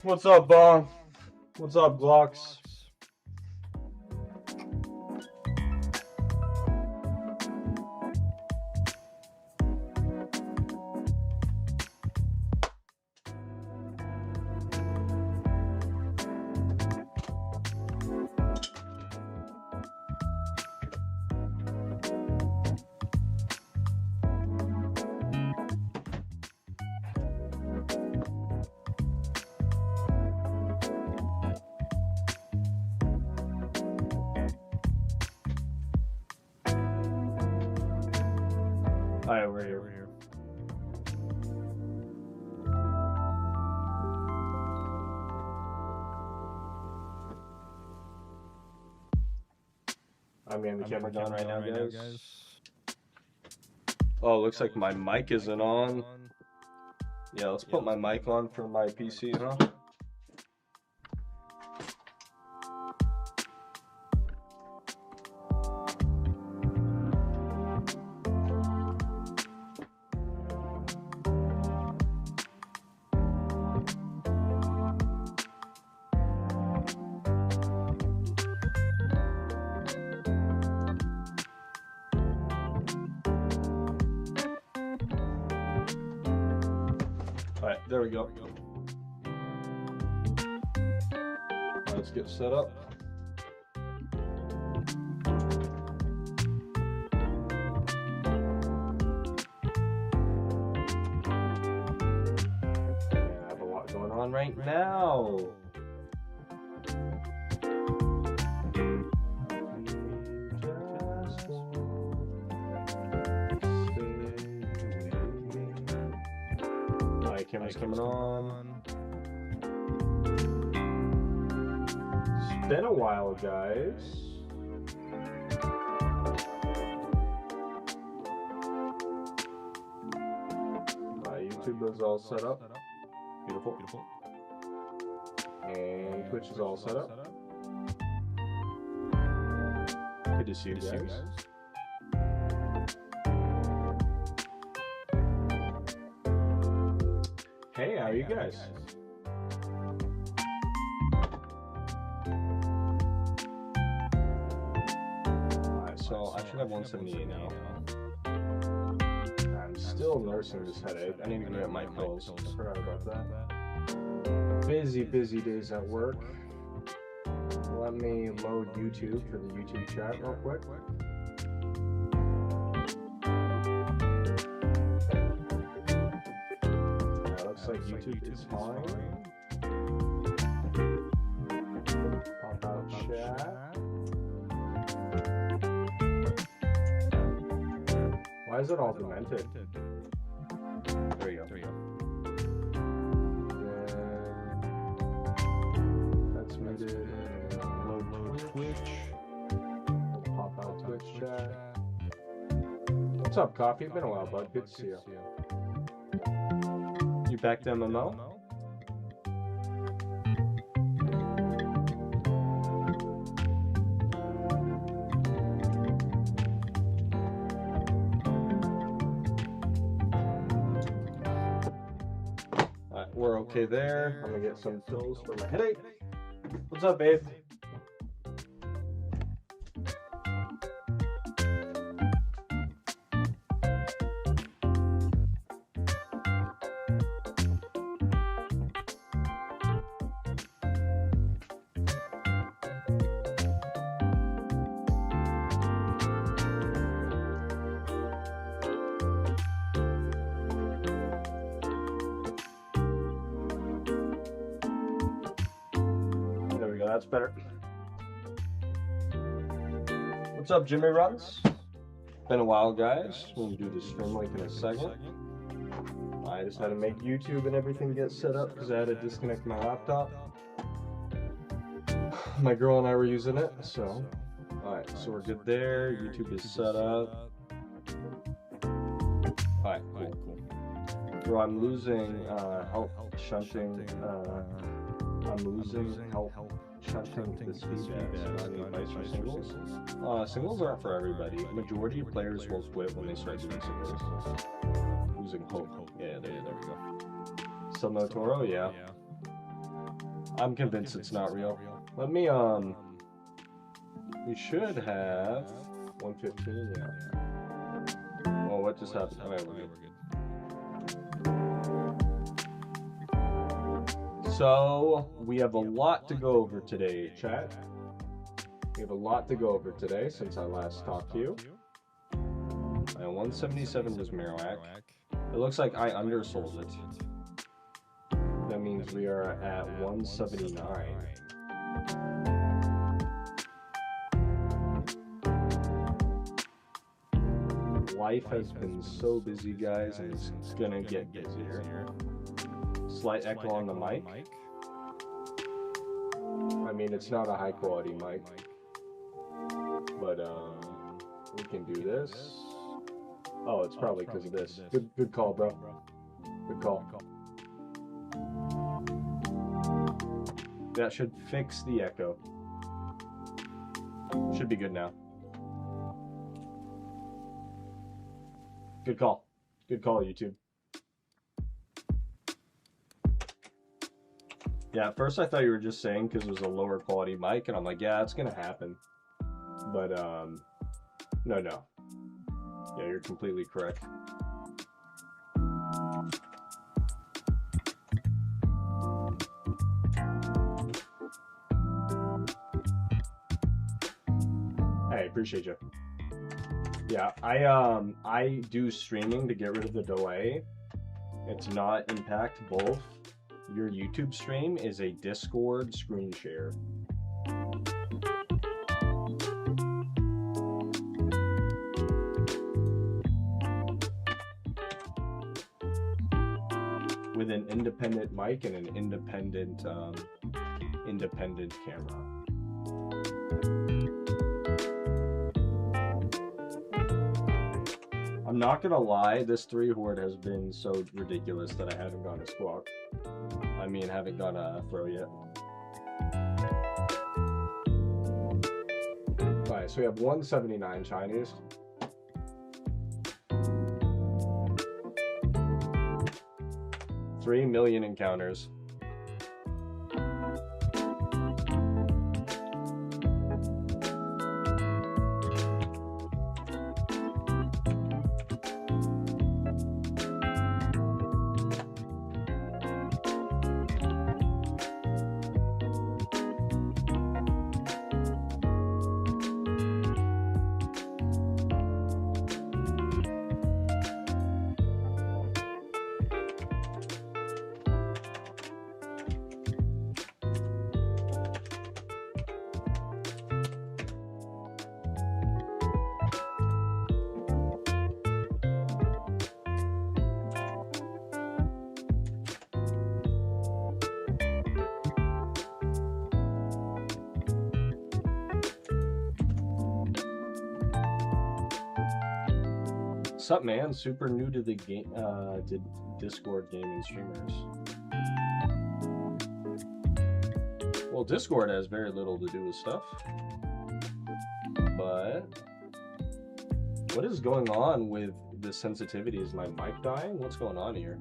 What's up, Bong? What's up, Glocks? Alright, we're here. I'm getting the camera done right now, guys. Oh, looks like my mic isn't on. Yeah, let's put my mic on for my PC, huh? Alright, there we go. Let's get set up. I have a lot going on right now. Camera's coming on. It's been a while, guys. My YouTube is all set up. Beautiful. And Twitch is all set up. Good to see you guys. Hey, how are you guys? Alright, so I should have 178 now. I'm still nursing this headache. I need to get my pills. I forgot about that. Busy days at work. Let me load YouTube for the YouTube chat real quick. Looks like YouTube is fine. Pop out chat. Why is it all demented? There you go. That's muted. Load Twitch. Pop out Twitch chat. What's up, Coffee? Been a while, bud. Good to see you. You back to MMO? Alright, we're okay there. I'm gonna get some pills for my headache. What's up, babe? That's better. What's up, Jimmy Runs? Been a while, guys. We'll do the stream link in a second. I just had to make YouTube and everything get set up because I had to disconnect my laptop. My girl and I were using it, so. Alright, so we're good there. YouTube is set up. Alright, cool. Bro, I'm losing help shunting. I'm losing help shunting this feedback. So I need advice for singles. Singles aren't for everybody. Majority of players will quit when they start doing singles. Losing hope. Yeah, there we go. Subnotoro, yeah. I'm convinced it's not real. Let me, we should have 115, yeah. Oh, what just happened? Alright, we're good. So, we have a lot to go over today, chat. We have a lot to go over today since I last talked to you. 177 was Marowak. It looks like I undersold it. That means we are at 179. Life has been so busy, guys, and it's gonna get busier. Slight echo on the mic. I mean, it's not a high quality mic, but we can do this. Oh, it's probably because of this. Good call, bro. Good call. That should fix the echo. Should be good now. Good call. Good call, YouTube. Yeah, at first I thought you were just saying because it was a lower quality mic, and I'm like, yeah, it's gonna happen. But, no. Yeah, you're completely correct. Hey, appreciate you. Yeah, I do streaming to get rid of the delay. It's not impact both. Your YouTube stream is a Discord screen share. With an independent mic and an independent camera. I'm not gonna lie, this 3 horde has been so ridiculous that I haven't gone a squawk. I mean, haven't gone a throw yet. Alright, so we have 179 Chinese. $3 million encounters. What's up, man? Super new to the game, to Discord gaming streamers. Well, Discord has very little to do with stuff. But what is going on with the sensitivity? Is my mic dying? What's going on here?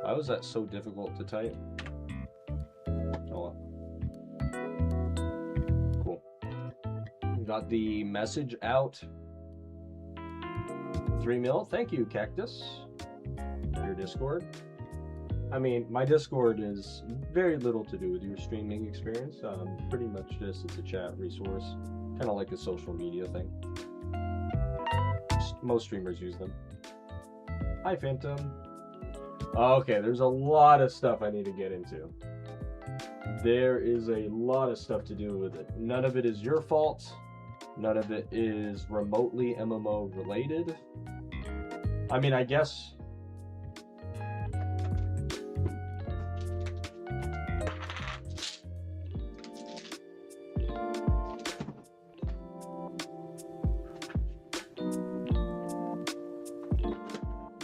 Why was that so difficult to type? Oh well. Cool. Got the message out. 3 mil. Thank you, Cactus. Your Discord. I mean, my Discord is very little to do with your streaming experience. Pretty much just it's a chat resource, kind of like a social media thing. Most streamers use them. Hi, Phantom. Okay, there's a lot of stuff I need to get into. There is a lot of stuff to do with it. None of it is your fault. None of it is remotely MMO related. I mean, I guess...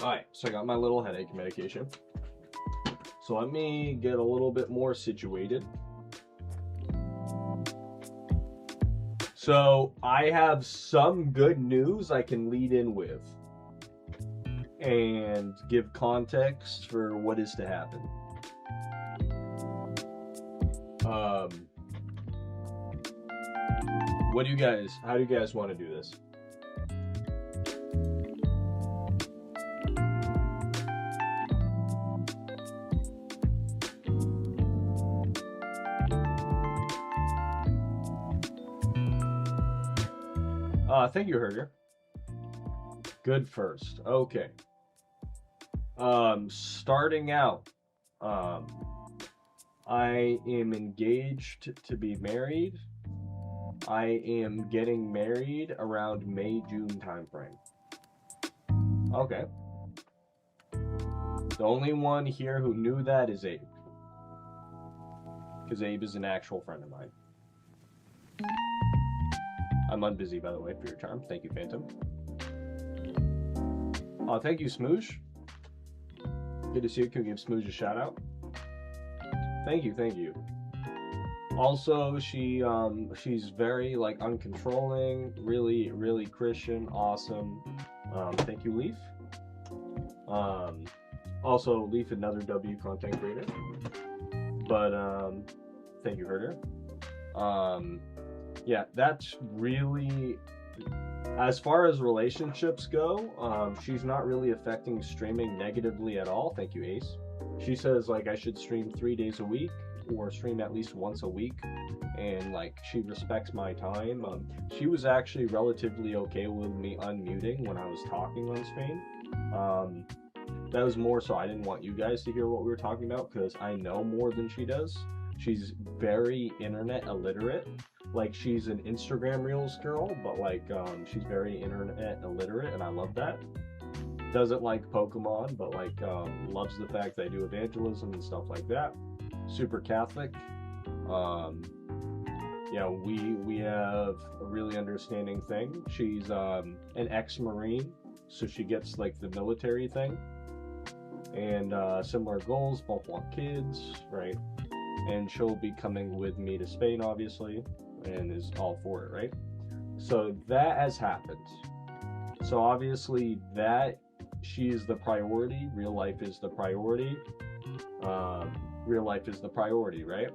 Alright, so I got my little headache medication. So let me get a little bit more situated. So I have some good news I can lead in with and give context for what is to happen. What do you guys, how do you guys want to do this? Thank you, Herger. Good first. Okay. Starting out, I am engaged to be married. I am getting married around May, June timeframe. Okay. The only one here who knew that is Abe. Because Abe is an actual friend of mine. I'm unbusy, by the way, for your charm. Thank you, Phantom. Thank you, Smoosh. Good to see you. Can we give Smoosh a shout out? Thank you, thank you. Also, she's very like uncontrolling, really Christian, awesome. Thank you, Leaf. Also, Leaf, another W content creator. But thank you, Herder. Yeah, that's really, as far as relationships go, she's not really affecting streaming negatively at all. Thank you, Ace. She says like I should stream 3 days a week or stream at least once a week, and like she respects my time. She was actually relatively okay with me unmuting when I was talking on stream. That was more so I didn't want you guys to hear what we were talking about because I know more than she does. She's very internet illiterate. Like she's an Instagram Reels girl, but like she's very internet illiterate, and I love that. Doesn't like Pokemon, but like loves the fact that I do evangelism and stuff like that. Super Catholic. Yeah, we have a really understanding thing. She's an ex-Marine, so she gets like the military thing. And similar goals, both want kids, right? And she'll be coming with me to Spain, obviously, and is all for it, right? So that has happened. So obviously that she is the priority. Real life is the priority. Real life is the priority, right?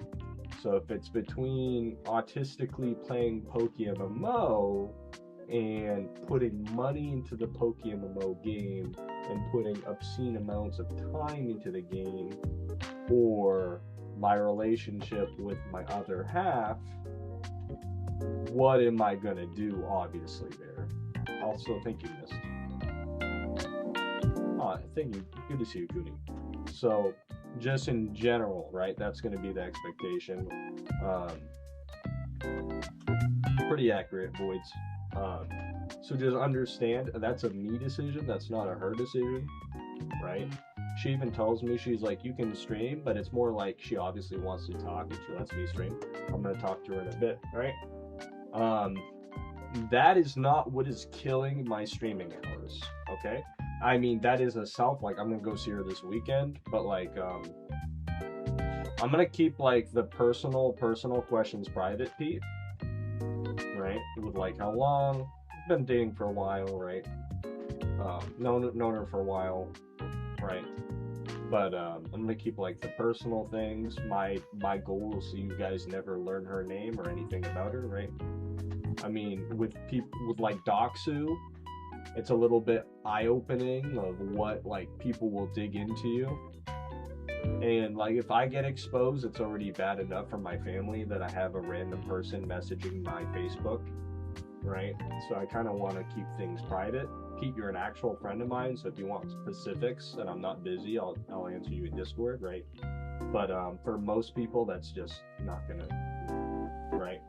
So if it's between autistically playing PokeMMO and putting money into the PokeMMO game and putting obscene amounts of time into the game, or my relationship with my other half, what am I gonna do? Obviously, there. Also, thank you, Mist. Thank you. Good to see you, Cooney. So, just in general, right? That's gonna be the expectation. Pretty accurate, Voids. So just understand that's a me decision. That's not a her decision, right? She even tells me, she's like, you can stream, but it's more like she obviously wants to talk and she lets me stream. I'm gonna talk to her in a bit, right? That is not what is killing my streaming hours, okay? I mean, that is a self, like, I'm gonna go see her this weekend, but like, I'm gonna keep like the personal questions private, Pete, right? With like how long, been dating for a while, right? Known her for a while, right? But I'm gonna keep like the personal things. My goal is so you guys never learn her name or anything about her, right? I mean, with people with like Doxu, it's a little bit eye-opening of what like people will dig into you. And like if I get exposed, it's already bad enough for my family that I have a random person messaging my Facebook, right? So I kind of want to keep things private. Pete, you're an actual friend of mine, so if you want specifics and I'm not busy, I'll answer you in Discord, right? But for most people, that's just not gonna, right?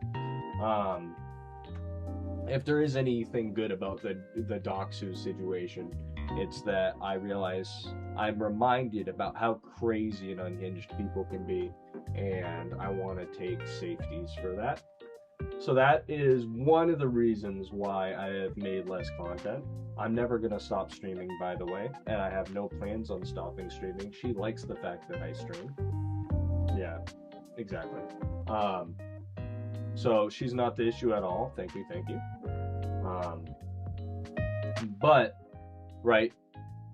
If there is anything good about the Doxu situation, it's that I realize I'm reminded about how crazy and unhinged people can be, and I want to take safeties for that. So that is one of the reasons why I have made less content. I'm never going to stop streaming, by the way, and I have no plans on stopping streaming. She likes the fact that I stream. Yeah, exactly. So she's not the issue at all. Thank you. But, right,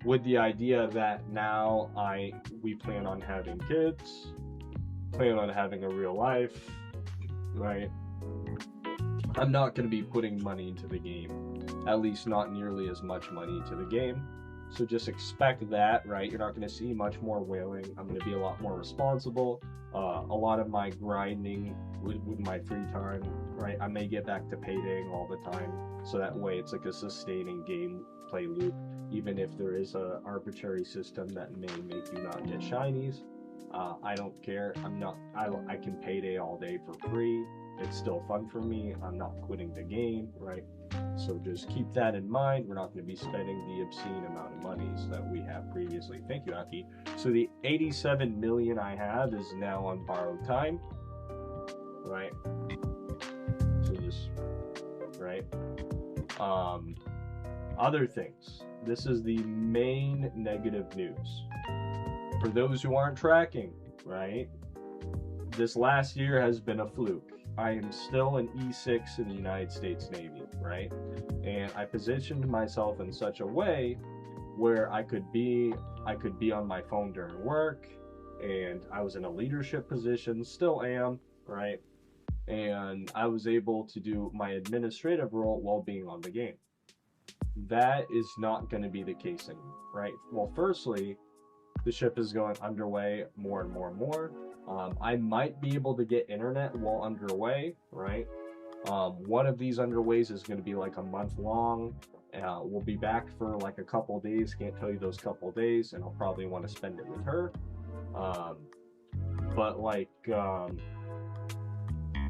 with the idea that now we plan on having kids, plan on having a real life, right? I'm not going to be putting money into the game, at least not nearly as much money into the game. So just expect that, right? You're not going to see much more whaling. I'm going to be a lot more responsible. A lot of my grinding with my free time, right? I may get back to paydating all the time, so that way it's like a sustaining gameplay loop. Even if there is a arbitrary system that may make you not get shinies, I don't care. I can payday all day for free. It's still fun for me. I'm not quitting the game, right? So just keep that in mind. We're not going to be spending the obscene amount of monies that we have previously. Thank you, Aki. So the 87 million I have is now on borrowed time, right? So just, right? Other things. This is the main negative news. For those who aren't tracking, right? This last year has been a fluke. I am still an E6 in the United States Navy, right? And I positioned myself in such a way where I could be on my phone during work, and I was in a leadership position, still am, right? And I was able to do my administrative role while being on the game. That is not going to be the case anymore, right? Well, firstly, the ship is going underway more and more and more. I might be able to get internet while underway, right? One of these underways is going to be like a month long. We'll be back for like a couple days. Can't tell you those couple days, and I'll probably want to spend it with her. But like,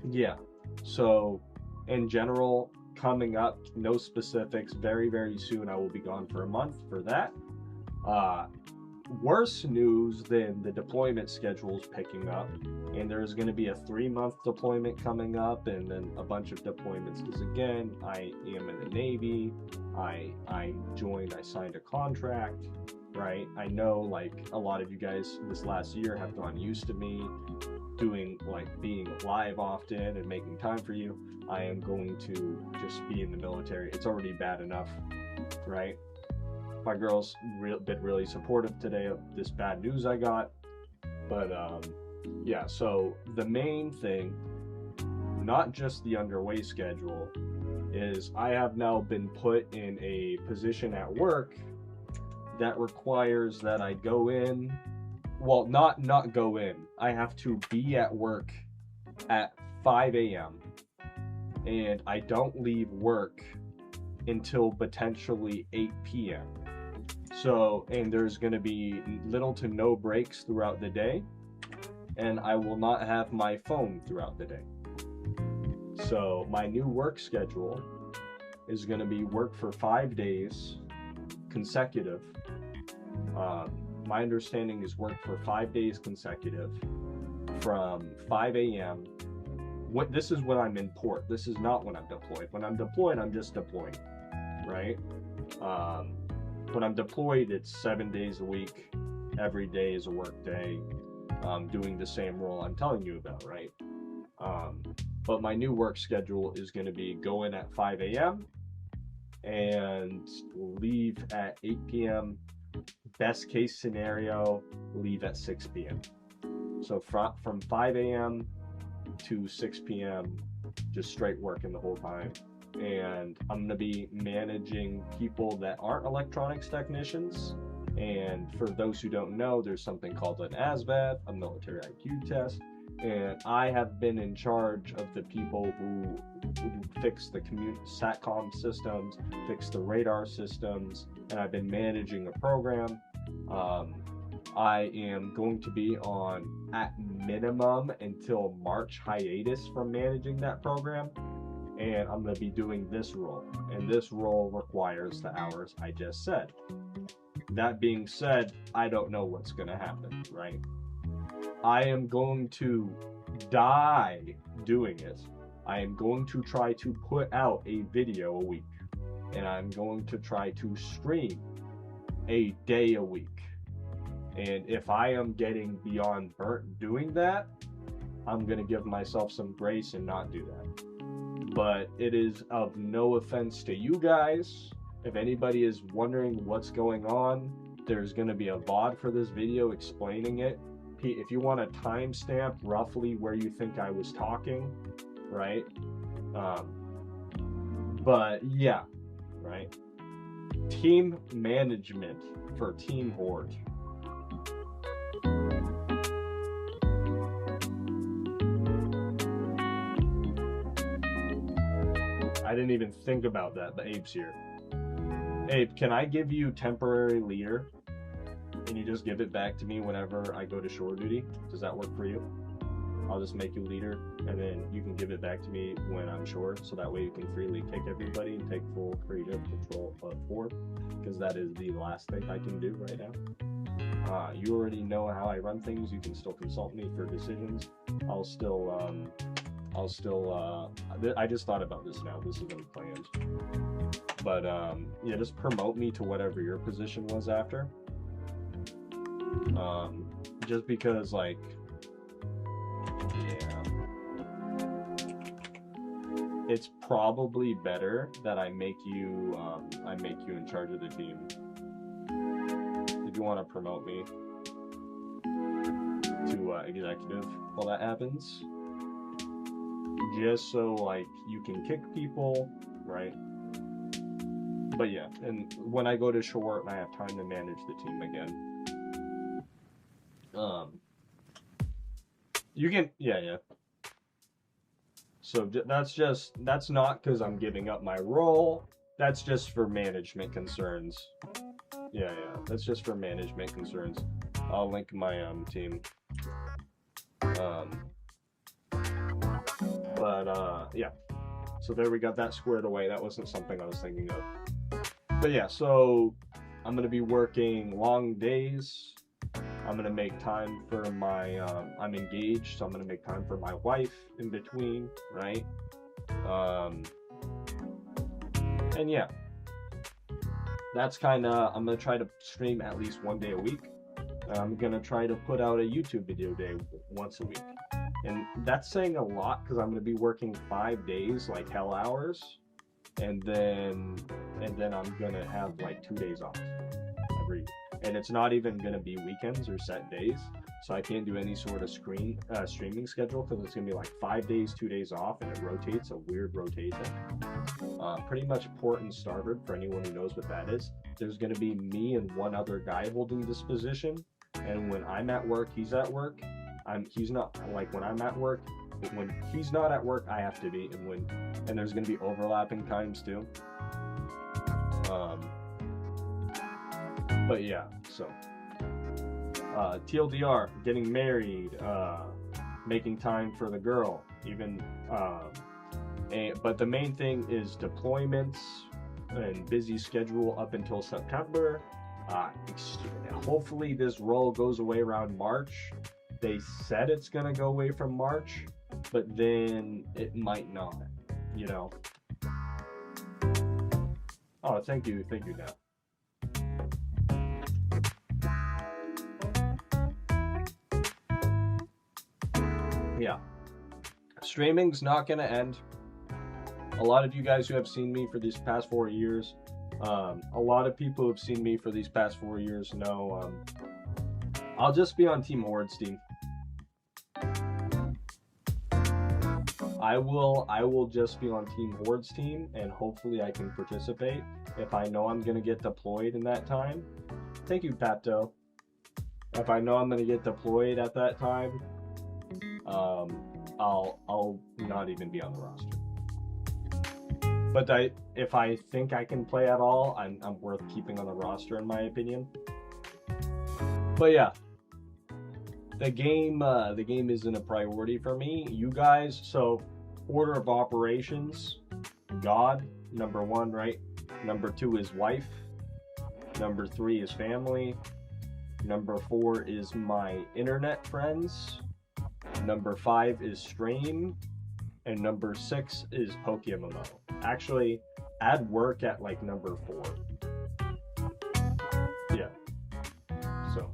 yeah. So in general, coming up, no specifics. Very, very soon, I will be gone for a month for that. Worse news than the deployment schedules picking up, and there's going to be a 3-month deployment coming up, and then a bunch of deployments, because again, I am in the Navy. I signed a contract, right? I know like a lot of you guys this last year have gone used to me doing like being live often and making time for you. I am going to just be in the military. It's already bad enough, right? My girl's been really supportive today of this bad news I got, but yeah, so the main thing, not just the underway schedule, is I have now been put in a position at work that requires that I go in, well, not go in, I have to be at work at 5 a.m. and I don't leave work until potentially 8 p.m. So, and there's going to be little to no breaks throughout the day, and I will not have my phone throughout the day. So my new work schedule is going to be work for 5 days consecutive. My understanding is work for 5 days consecutive from 5 a.m. This is when I'm in port. This is not when I'm deployed. When I'm deployed, I'm just deploying, right? When I'm deployed, it's 7 days a week. Every day is a work day. Doing the same role I'm telling you about, right? But my new work schedule is going to be go in at 5 a.m. and leave at 8 p.m. Best case scenario, leave at 6 p.m. So from 5 a.m. to 6 p.m., just straight working the whole time. And I'm going to be managing people that aren't electronics technicians. And for those who don't know, there's something called an ASVAB, a military IQ test. And I have been in charge of the people who fix the SATCOM systems, fix the radar systems, and I've been managing a program. I am going to be on, at minimum, until March hiatus from managing that program. And I'm going to be doing this role. And this role requires the hours I just said. That being said, I don't know what's going to happen, right? I am going to die doing it. I am going to try to put out a video a week. And I'm going to try to stream a day a week. And if I am getting beyond burnt doing that, I'm going to give myself some grace and not do that. But it is of no offense to you guys. If anybody is wondering what's going on, There's going to be a VOD for this video explaining it. If you want a timestamp roughly where you think I was talking, right? But yeah, right? Team management for Team Horde. I didn't even think about that. The Abe's here. Abe, can I give you temporary leader? And you just give it back to me whenever I go to shore duty? Does that work for you? I'll just make you leader, and then you can give it back to me when I'm shore, so that way you can freely pick everybody and take full creative control of Horde, because that is the last thing I can do right now. You already know how I run things. You can still consult me for decisions. I just thought about this now. This isn't planned. But, yeah, just promote me to whatever your position was after. Just because, like, yeah, it's probably better that I make you in charge of the team. If you want to promote me to executive while that happens, just so like you can kick people, right? But yeah, and when I go to shore and I have time to manage the team again, you can, yeah. So that's not because I'm giving up my role. That's just for management concerns. Yeah, that's just for management concerns. I'll link my team. Yeah. So there we got that squared away. That wasn't something I was thinking of. But yeah, so I'm gonna be working long days. I'm gonna make time for my, I'm engaged, so I'm gonna make time for my wife in between, right? And yeah, that's kind of, I'm gonna try to stream at least one day a week. I'm gonna try to put out a YouTube video day once a week. And that's saying a lot because I'm gonna be working 5 days, like hell hours, and then I'm gonna have like 2 days off every. And it's not even going to be weekends or set days, so I can't do any sort of streaming schedule because it's going to be like 5 days, 2 days off, and it rotates, a weird rotation. Pretty much port and starboard, for anyone who knows what that is. There's going to be me and one other guy holding this position, and when I'm at work, he's at work. He's not, like when I'm at work, when he's not at work, I have to be, and there's going to be overlapping times too. But yeah, so TLDR, getting married, making time for the girl, even, but the main thing is deployments and busy schedule up until September. Hopefully this role goes away around March. They said it's gonna go away from March, but then it might not, you know. Oh, thank you now. Yeah, streaming's not gonna end. A lot of you guys who have seen me for these past 4 years, a lot of people who have seen me for these past 4 years know I'll just be on Team Horde's team. I will just be on Team Horde's team, and hopefully I can participate if I know I'm gonna get deployed in that time. Thank you, Pato. If I know I'm gonna get deployed at that time, I'll not even be on the roster. But if I think I can play at all, I'm worth keeping on the roster in my opinion. But yeah, the game isn't a priority for me. You guys, so order of operations: God, number 1, right? Number 2 is wife. Number 3 is family. Number 4 is my internet friends. Number 5 is stream, and number 6 is PokeMMO. Actually, add work at like number 4. Yeah. So,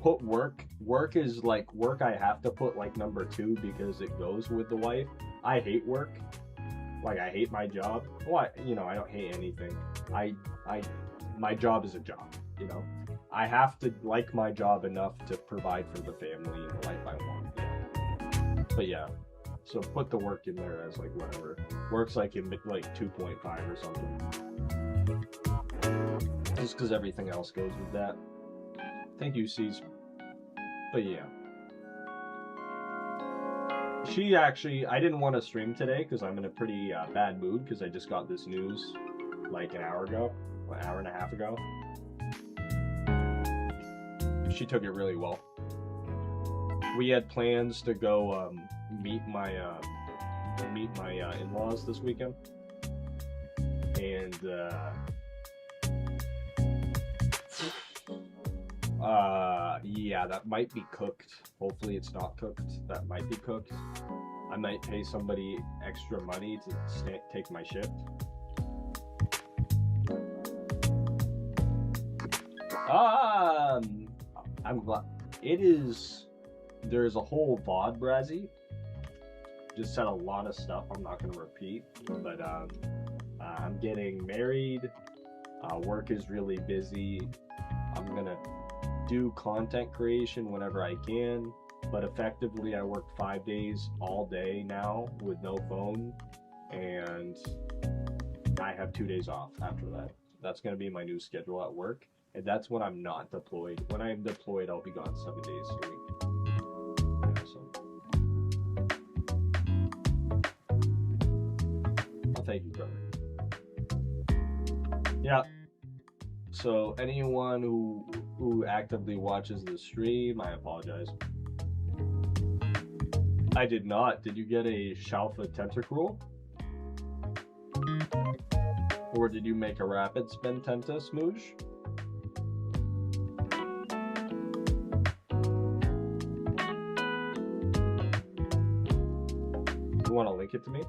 put work. Work is like work. I have to put like number 2 because it goes with the wife. I hate work. Like I hate my job. Well, I don't hate anything. I my job is a job, you know? I have to like my job enough to provide for the family and the life I want. But yeah, so put the work in there as like whatever. Works like in like 2.5 or something. Just because everything else goes with that. Thank you, C's. But yeah. She actually, I didn't want to stream today because I'm in a pretty bad mood because I just got this news like an hour and a half ago. She took it really well. We had plans to go meet my in-laws this weekend, and yeah, that might be cooked. Hopefully it's not cooked. That might be cooked. I might pay somebody extra money to take my shift. I'm glad it is. There's a whole VOD, Brazzy. Just said a lot of stuff I'm not going to repeat, but I'm getting married. Work is really busy. I'm going to do content creation whenever I can, but effectively I work 5 days all day now with no phone, and I have 2 days off after that. That's going to be my new schedule at work, and that's when I'm not deployed. When I'm deployed, I'll be gone 7 days a week. Thank you, brother. Yeah. So anyone who actively watches the stream, I apologize. I did not. Did you get a Shalfa Tentacruel? Or did you make a rapid spin Tenta, Smoosh? You want to link it to me?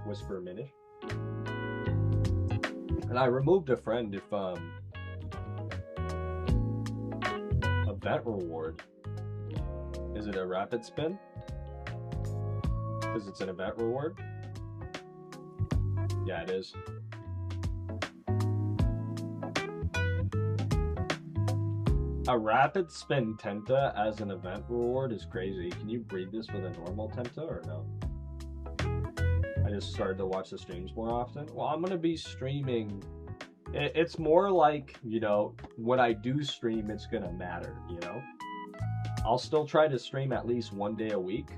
/whisper a minute. And I removed a friend if event reward. Is it a rapid spin? Because it's an event reward? Yeah, it is. A rapid spin Tenta as an event reward is crazy. Can you breed this with a normal Tenta or no? I just started to watch the streams more often. Well, I'm going to be streaming. It's more like, you know, when I do stream, it's going to matter, you know? I'll still try to stream at least 1 day a week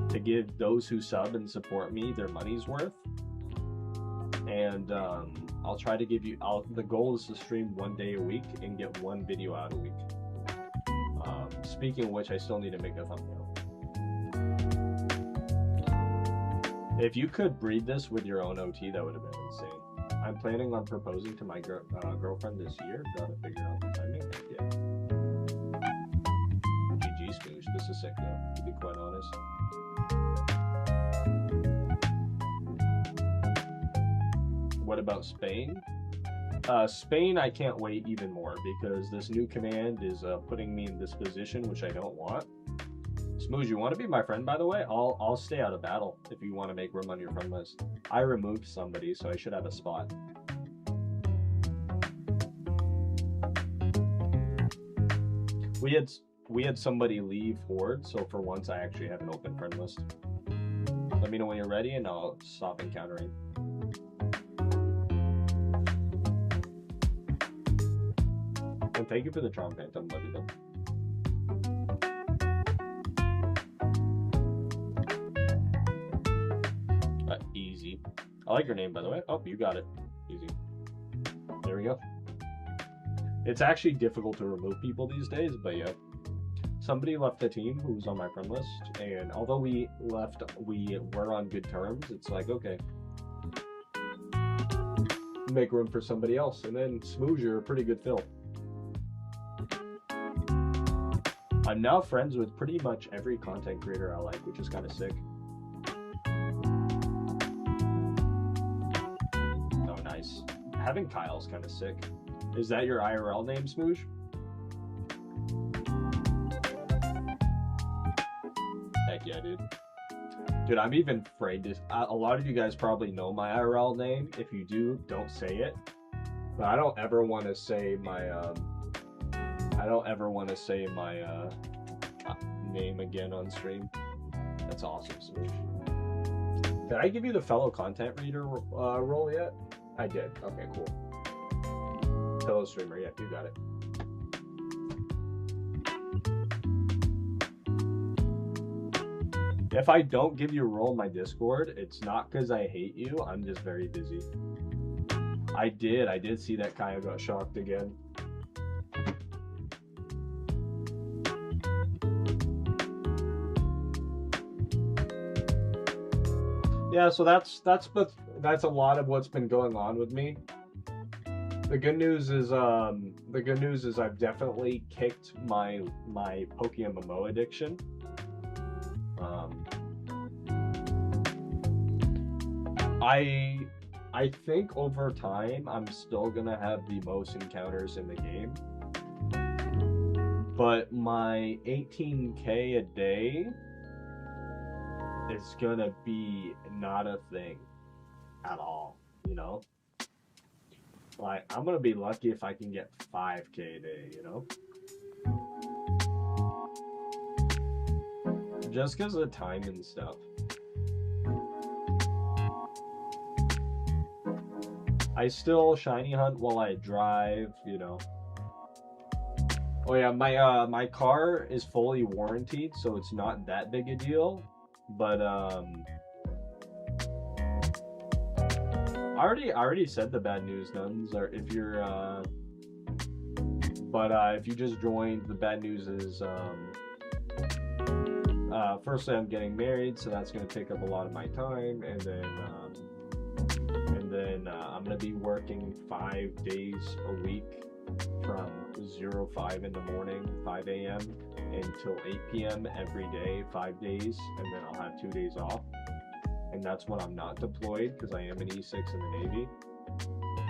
to give those who sub and support me their money's worth. And I'll try to give you, the goal is to stream 1 day a week and get 1 video out a week. Speaking of which, I still need to make a thumbnail. If you could breed this with your own OT, that would have been insane. I'm planning on proposing to my girlfriend this year. Gotta figure out the timing. Yeah. GG Smoosh. This is sick though, to be quite honest. What about Spain? Spain, I can't wait even more because this new command is putting me in this position, which I don't want. Smoosh, you want to be my friend, by the way? I'll stay out of battle if you want to make room on your friend list. I removed somebody, so I should have a spot. We had somebody leave Horde, so for once I actually have an open friend list. Let me know when you're ready, and I'll stop encountering. And thank you for the Tron Phantom, love you though. Easy. I like your name, by the way. Oh, you got it. Easy. There we go. It's actually difficult to remove people these days, but yeah. Somebody left the team who was on my friend list, and although we were on good terms, it's like, okay, make room for somebody else. And then Smoosh, you're a pretty good fill. I'm now friends with pretty much every content creator I like, which is kind of sick. Oh, nice. Having Kyle's kind of sick. Is that your IRL name, Smoosh? Heck yeah, dude. Dude, I'm even afraid to... A lot of you guys probably know my IRL name. If you do, don't say it. But I don't ever want to say my name again on stream. That's awesome, Smooch. Did I give you the fellow content reader role yet? I did. Okay, cool. Fellow streamer, yeah, you got it. If I don't give you a role in my Discord, it's not because I hate you. I'm just very busy. I did see that Kaya got shocked again. Yeah, so that's a lot of what's been going on with me. The good news is I've definitely kicked my Pokemon addiction. I think over time I'm still gonna have the most encounters in the game, but my 18k a day is gonna be not a thing at all, you know? Like, I'm gonna be lucky if I can get 5k a day, you know? Just because of time and stuff. I still shiny hunt while I drive, you know. Oh yeah, my car is fully warranted, so it's not that big a deal. But I already said the bad news, nuns. Or if you're if you just joined, the bad news is firstly I'm getting married, so that's gonna take up a lot of my time, and then I'm gonna be working 5 days a week from 05 in the morning, 5 a.m. until 8 p.m. every day, 5 days, and then I'll have 2 days off. And that's when I'm not deployed, because I am an E6 in the Navy.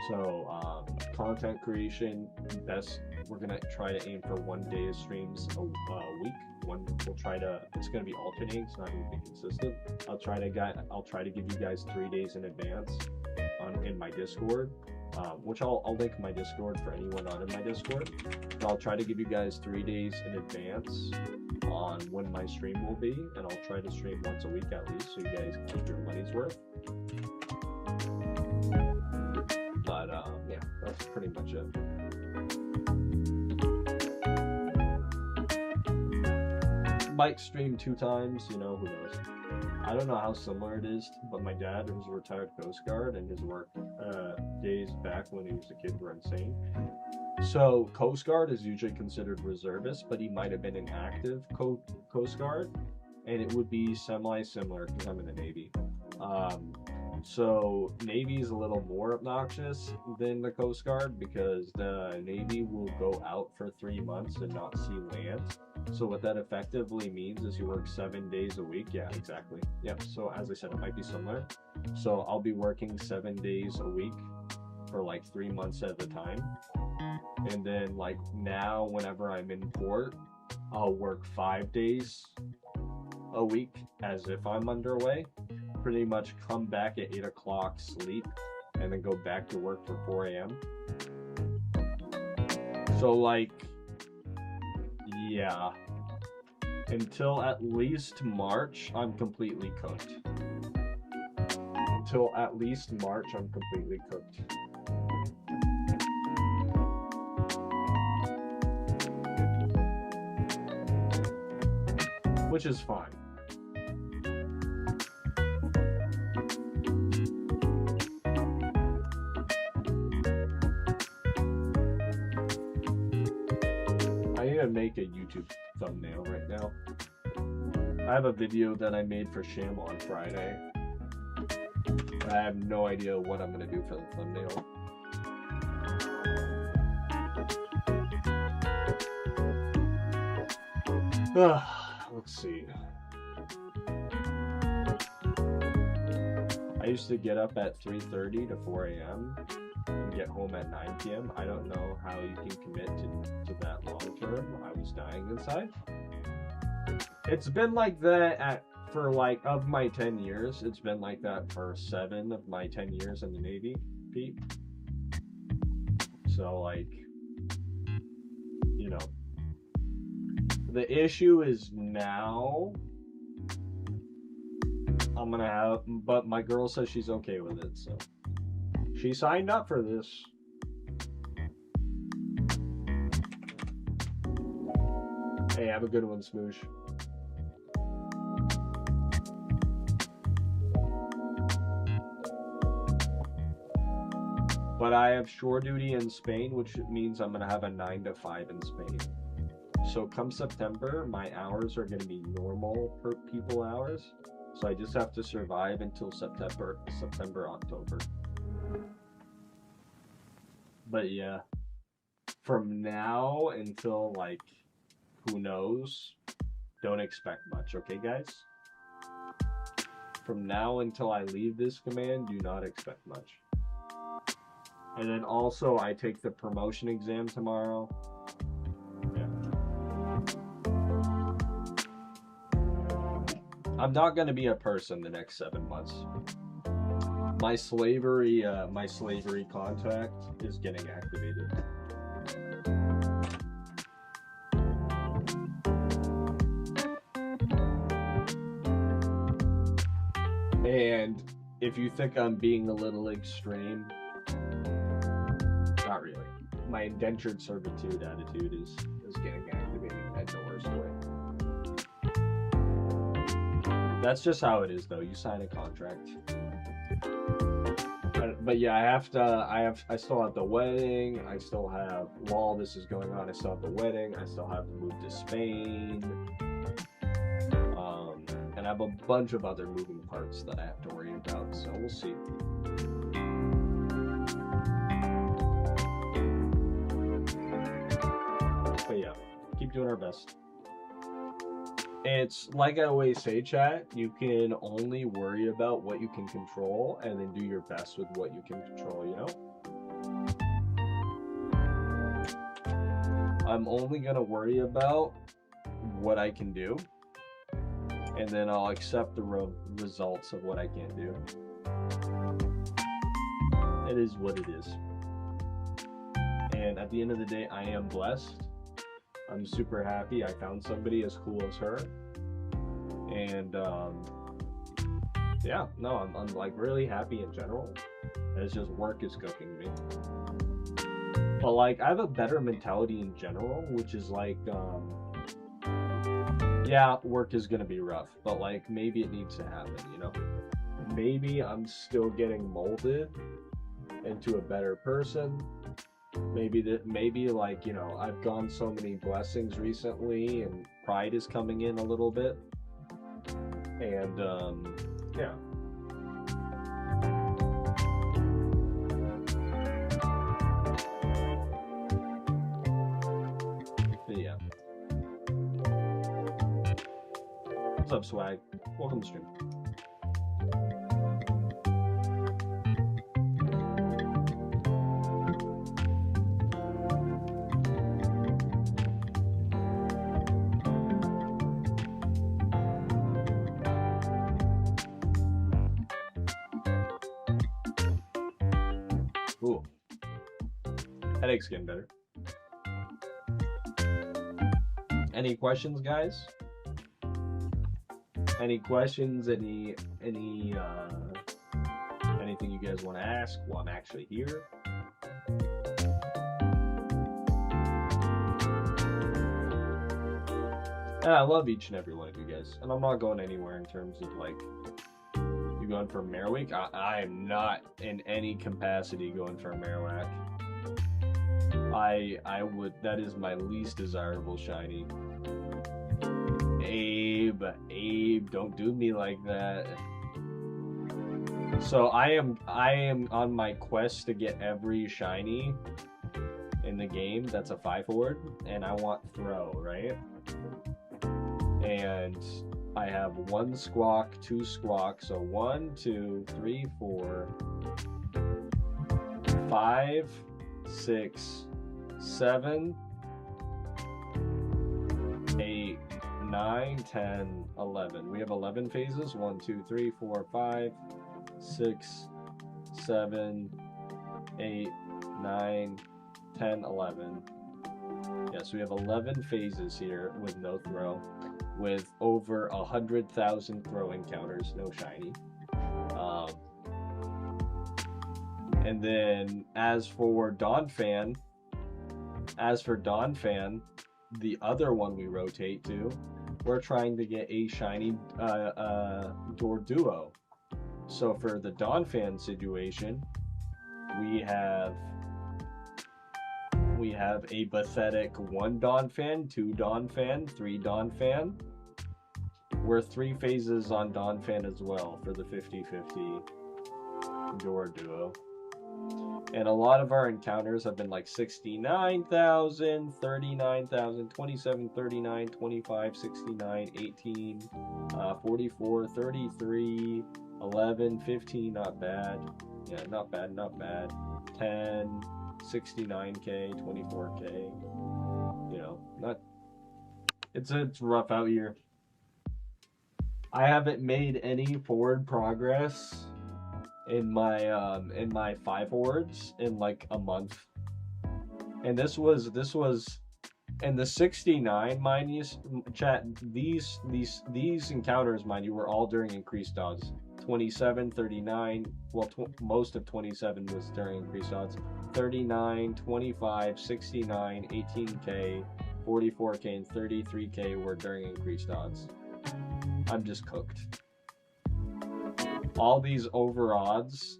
So content creation, we're gonna try to aim for 1 day of streams a week. It's gonna be alternating, it's not gonna be consistent. I'll try to give you guys 3 days in advance in my Discord, which I'll link my Discord for anyone not in my Discord. But I'll try to give you guys 3 days in advance on when my stream will be, and I'll try to stream once a week at least, so you guys keep your money's worth. But yeah, that's pretty much it. Might stream 2 times, you know, who knows. I don't know how similar it is, but my dad was a retired Coast Guard, and his work days back when he was a kid were insane. So Coast Guard is usually considered reservist, but he might have been an active Coast Guard, and it would be semi-similar because I'm in the Navy. So Navy is a little more obnoxious than the Coast Guard, because the Navy will go out for 3 months and not see land. So what that effectively means is you work 7 days a week. Yeah, exactly. Yep. So as I said, it might be similar. So I'll be working 7 days a week for like 3 months at a time. And then like now, whenever I'm in port, I'll work 5 days a week as if I'm underway. Pretty much come back at 8 o'clock, sleep, and then go back to work for 4 a.m. So like, yeah, until at least March, I'm completely cooked. Until at least March, I'm completely cooked. Which is fine. I need to make a YouTube thumbnail right now. I have a video that I made for Sham on Friday. I have no idea what I'm going to do for the thumbnail. Let's see. I used to get up at 3:30 to 4 a.m. and get home at 9 p.m. I don't know how you can commit to that long term. I was dying inside. It's been like that for like, of my 10 years, it's been like that for 7 of my 10 years in the Navy, Pete. So, like, you know, the issue is now I'm gonna have, but my girl says she's okay with it, so she signed up for this. Hey, have a good one, Smoosh. But I have shore duty in Spain, which means I'm going to have a 9 to 5 in Spain. So come September, my hours are going to be normal per people hours. So I just have to survive until September, October. But yeah, from now until, like, who knows, don't expect much, okay, guys? From now until I leave this command, do not expect much. And then also, I take the promotion exam tomorrow. Yeah. I'm not going to be a person the next 7 months. My slavery contract is getting activated. And if you think I'm being a little extreme, not really. My indentured servitude attitude is getting activated in the worst way. That's just how it is, though. You sign a contract. But yeah, I still have the wedding. I still have, while all this is going on, I still have the wedding. I still have to move to Spain. And I have a bunch of other moving parts that I have to worry about, so we'll see. But yeah, keep doing our best. It's like I always say, chat, you can only worry about what you can control and then do your best with what you can control, you know? I'm only going to worry about what I can do, and then I'll accept the results of what I can't do. It is what it is. And at the end of the day, I am blessed. I'm super happy I found somebody as cool as her. And yeah, no, I'm like really happy in general. It's just work is cooking me. But like, I have a better mentality in general, which is like, yeah, work is gonna be rough, but like maybe it needs to happen, you know? Maybe I'm still getting molded into a better person. Maybe like, you know, I've gone so many blessings recently and pride is coming in a little bit. And yeah. But yeah. What's up, Swag? Welcome to stream. Ooh. Headache's getting better. Any questions, guys? Any questions? Anything you guys want to ask while I'm actually here? And I love each and every one of you guys, and I'm not going anywhere in terms of like you going for Mare Week. I am not in any capacity going for a Marowak. I would. That is my least desirable shiny. Abe, don't do me like that. So I am on my quest to get every shiny in the game that's a 5-forward, and I want throw, right? And I have 1 squawk, 2 squawk, so 1, 2, 3, 4, 5, 6, 7, 8, 9, 10, 11. We have 11 phases. 1, 2, 3, 4, 5, 6, 7, 8, 9, 10, 11. Yeah, so we have 11 phases here with no throw, with over 100,000 throw encounters, no shiny. And then as for Donphan, the other one we rotate to, we're trying to get a shiny Duo. So for the Donphan situation, we have a pathetic 1 Donphan, 2 Donphan, 3 Donphan. We're 3 phases on Donphan as well for the 50-50 Duo. And a lot of our encounters have been like 69,000, 39,000, 27, 39, 25, 69, 18, 44, 33, 11, 15, not bad. Yeah, not bad, not bad. 10, 69k, 24k. You know, not. It's rough out here. I haven't made any forward progress in my 5 hordes in like a month, and this was and the 69, mind you, chat, these encounters, mind you, were all during increased odds. 27, 39, well, most of 27 was during increased odds. 39, 25, 69, 18k, 44k, and 33k were during increased odds. I'm just cooked. All these over odds,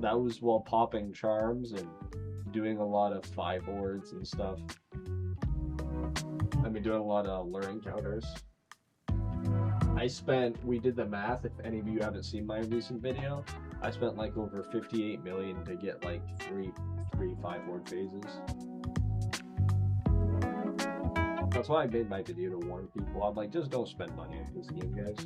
that was while popping charms and doing a lot of 5 hordes and stuff. I mean, doing a lot of lure encounters. We did the math, if any of you haven't seen my recent video, I spent like over 58 million to get like three 5 horde phases. That's why I made my video to warn people. I'm like, just don't spend money on this game, guys.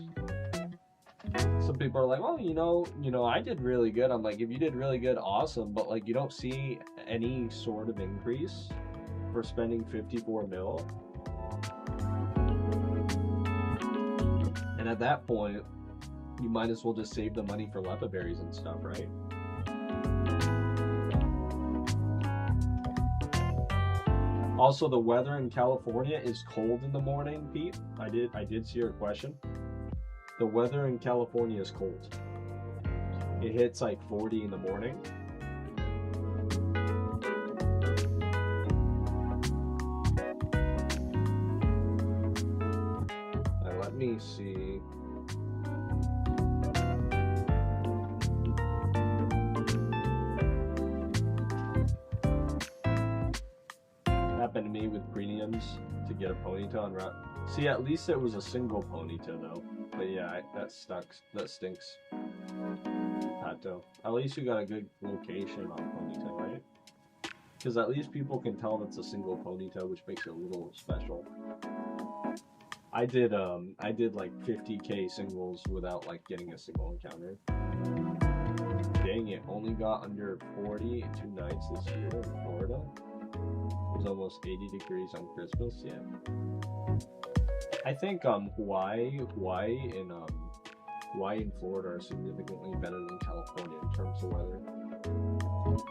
Some people are like, well, you know, I did really good. I'm like, if you did really good, awesome, but like, you don't see any sort of increase for spending 54 mil. And at that point, you might as well just save the money for lepa berries and stuff, right? Also, the weather in California is cold in the morning, Pete. I did see your question. The weather in California is cold. It hits like 40 in the morning. Let me see. Happened to me with premiums to get a ponytail on route. See, at least it was a single ponytail though. But yeah, that stinks. Pato. At least you got a good location on ponytail, right? Because at least people can tell that's a single ponytail, which makes it a little special. I did like 50k singles without like getting a single encounter. Dang it, only got under 40 2 nights this year in Florida. It was almost 80 degrees on Christmas, yeah. I think Hawaii and Florida are significantly better than California in terms of weather.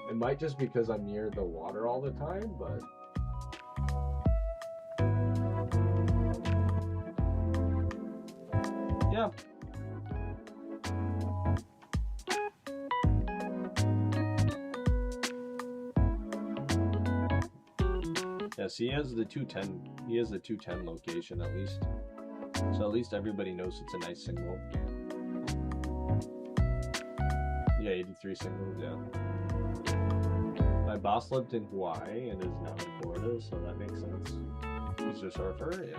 It might just because I'm near the water all the time, but yeah. Yes, he has the 210. He has the 210 location at least. So at least everybody knows it's a nice single. Yeah, 83 singles, yeah. My boss lived in Hawaii and is now in Florida, so that makes sense. He's a surfer, yeah.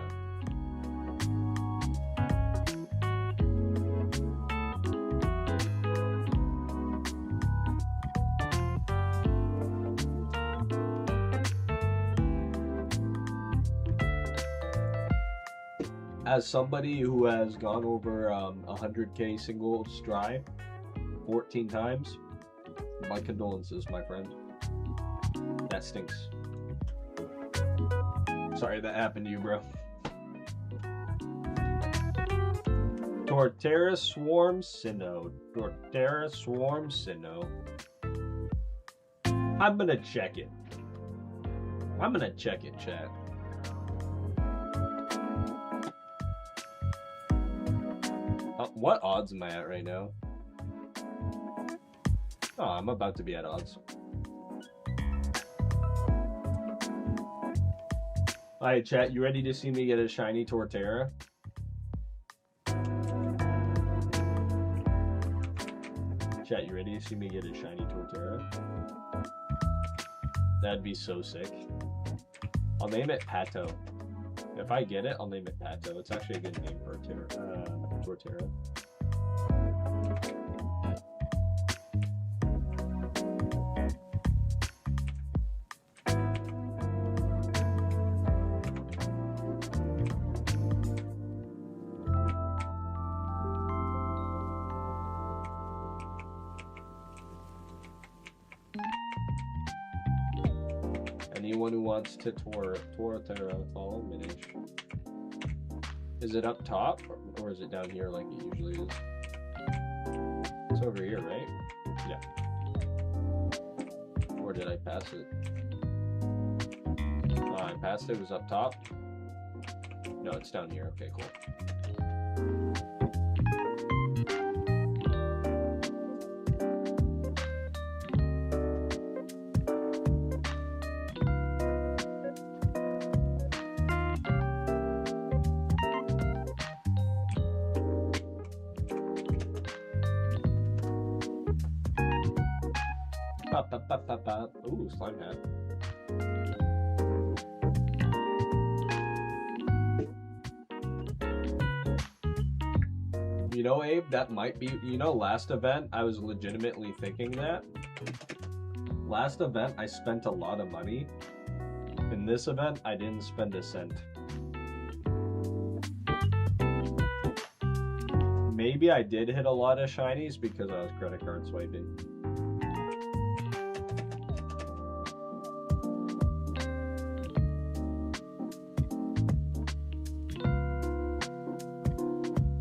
As somebody who has gone over 100k singles dry 14 times, my condolences, my friend. That stinks. Sorry that happened to you, bro. Torterra Swarm Sinnoh. Torterra Swarm Sinnoh. I'm gonna check it. I'm gonna check it, chat. What odds am I at right now? Oh, I'm about to be at odds. Alright, chat, you ready to see me get a shiny Torterra? Chat, you ready to see me get a shiny Torterra? That'd be so sick. I'll name it Pato. If I get it, I'll name it Pato. It's actually a good name for a Torterra. Anyone who wants to Torterra, follow Minish. Is it up top or is it down here like it usually is? It's over here, right? Yeah. Or did I pass it? I passed it. It was up top. No, it's down here. Okay, cool. Ooh, slime hat. You know, Abe, that might be, you know, last event, I was legitimately thinking that. Last event, I spent a lot of money. In this event, I didn't spend a cent. Maybe I did hit a lot of shinies because I was credit card swiping.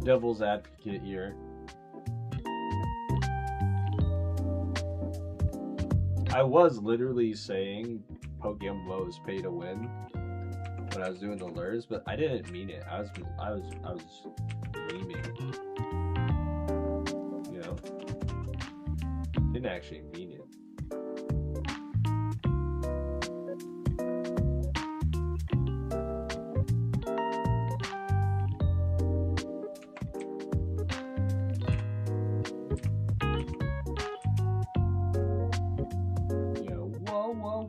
Devil's advocate here. I was literally saying Pokemon Go is pay to win when I was doing the lures, but I didn't mean it. I was memeing. You know? Didn't actually mean it.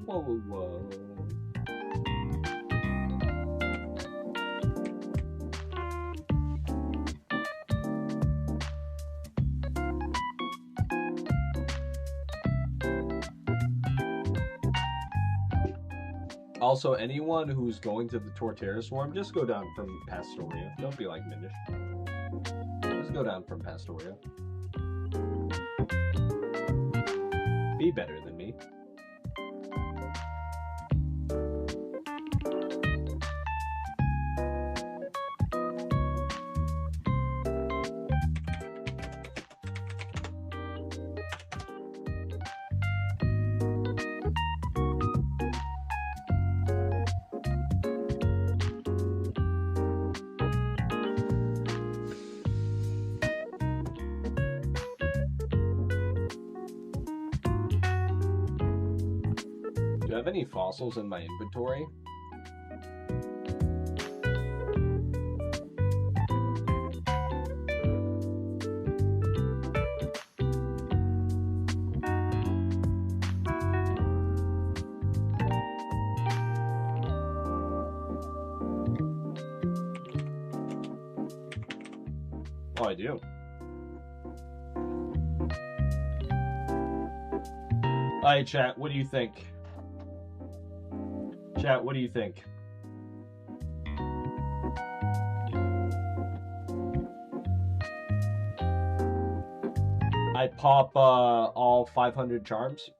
Whoa. Also, anyone who's going to the Torterra Swarm, just go down from Pastoria. Don't be like Minish. Just go down from Pastoria. Be better than me. Do I have any fossils in my inventory? Oh, I do. Alright, chat, what do you think? Chat, what do you think? I pop all 500 charms.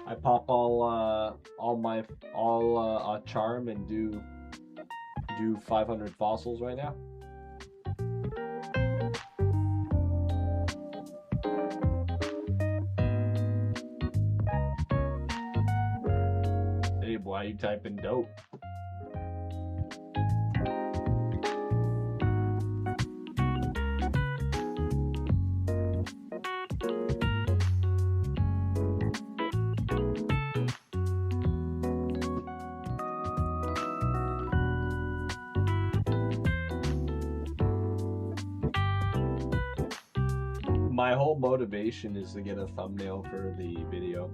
I pop all charm and do 500 fossils right now. Why you typing dope? My whole motivation is to get a thumbnail for the video.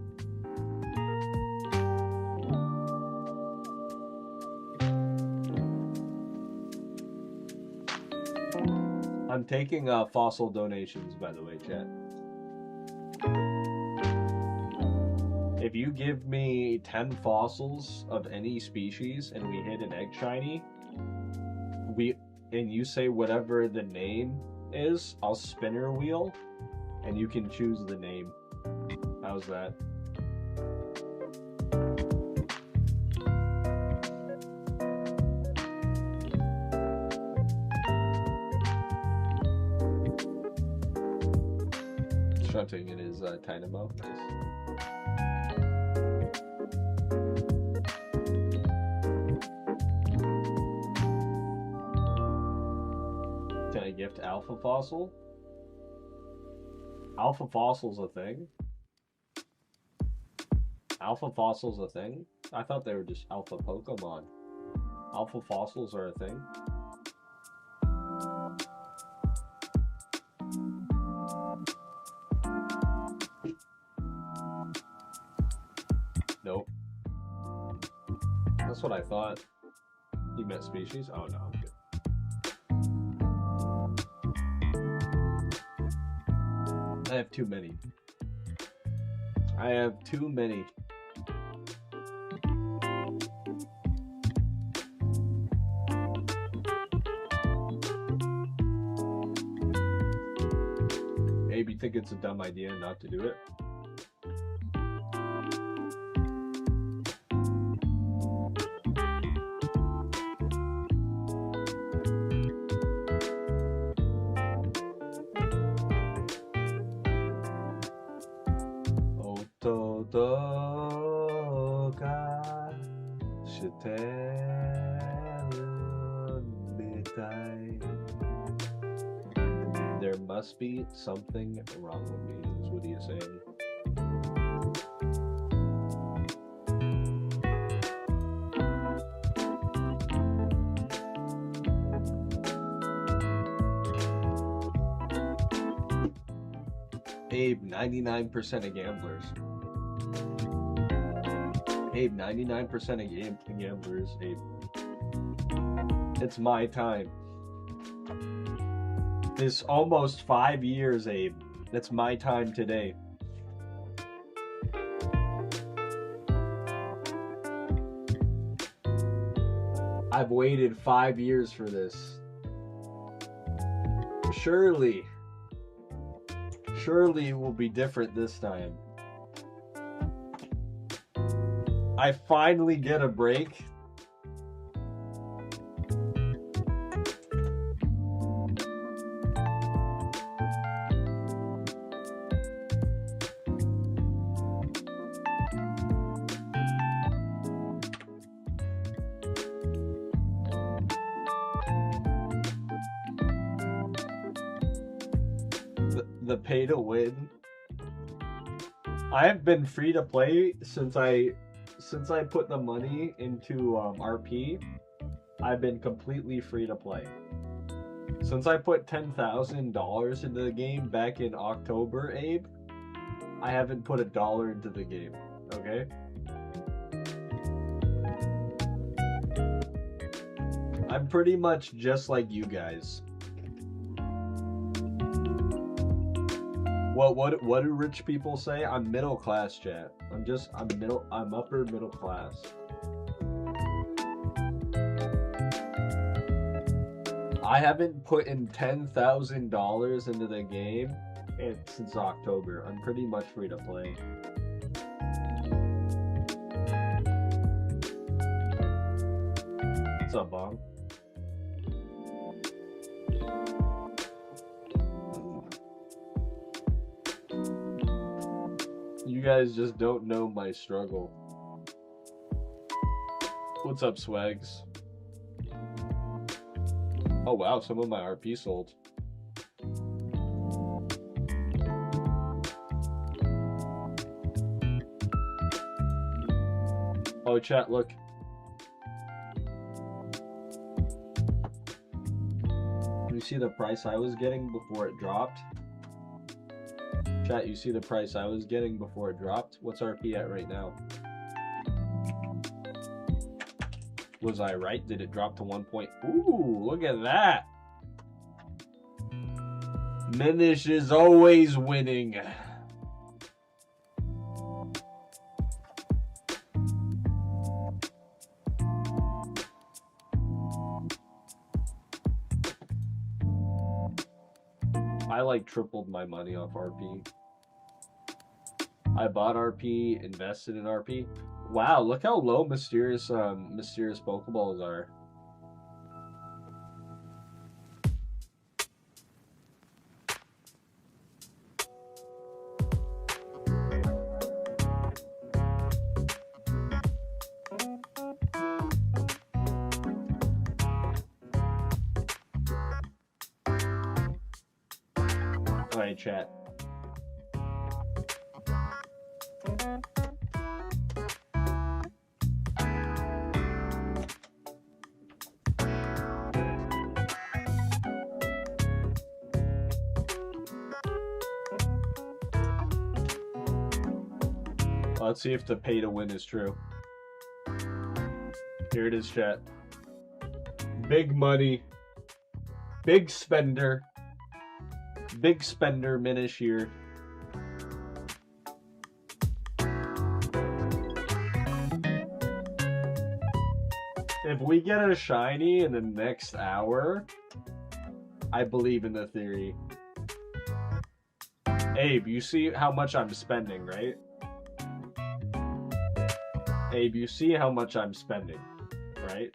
I'm taking fossil donations, by the way, chat. If you give me 10 fossils of any species and we hit an egg shiny, and you say whatever the name is, I'll spinner wheel and you can choose the name. How's that? Shunting in his dynamo. Can I gift Alpha Fossil? Alpha Fossil's a thing? Alpha Fossil's a thing? I thought they were just Alpha Pokemon. Alpha Fossils are a thing? Nope. That's what I thought. You meant species? Oh no, I'm good. I have too many. I have too many. Maybe you think it's a dumb idea not to do it? There must be something wrong with me, is what he is saying. Abe, 99% of gamblers. Abe, 99% of gamblers, Abe. It's my time. It's almost 5 years, Abe. It's my time today. I've waited 5 years for this. Surely it will be different this time. I finally get a break. The pay to win. I have been free to play since I put the money into RP. I've been completely free to play. Since I put $10,000 into the game back in October, Abe, I haven't put $1 into the game. Okay? I'm pretty much just like you guys. What do rich people say? I'm middle class, chat. I'm upper middle class. I haven't put in $10,000 into the game since October. I'm pretty much free to play. What's up, Bong? You guys just don't know my struggle. What's up, Swags? Oh wow, some of my RP sold. Oh, chat, look. You see the price I was getting before it dropped? Chat, you see the price I was getting before it dropped? What's RP at right now? Was I right? Did it drop to 1 point? Ooh, look at that. Minish is always winning. I like tripled my money off RP. I bought RP, invested in RP. Wow, look how low mysterious Pokeballs are. Alright, chat. Let's see if the pay to win is true. Here it is, chat. Big money. Big spender. Big spender Minish here. If we get a shiny in the next hour, I believe in the theory. Abe, you see how much I'm spending, right? Abe, you see how much I'm spending, right?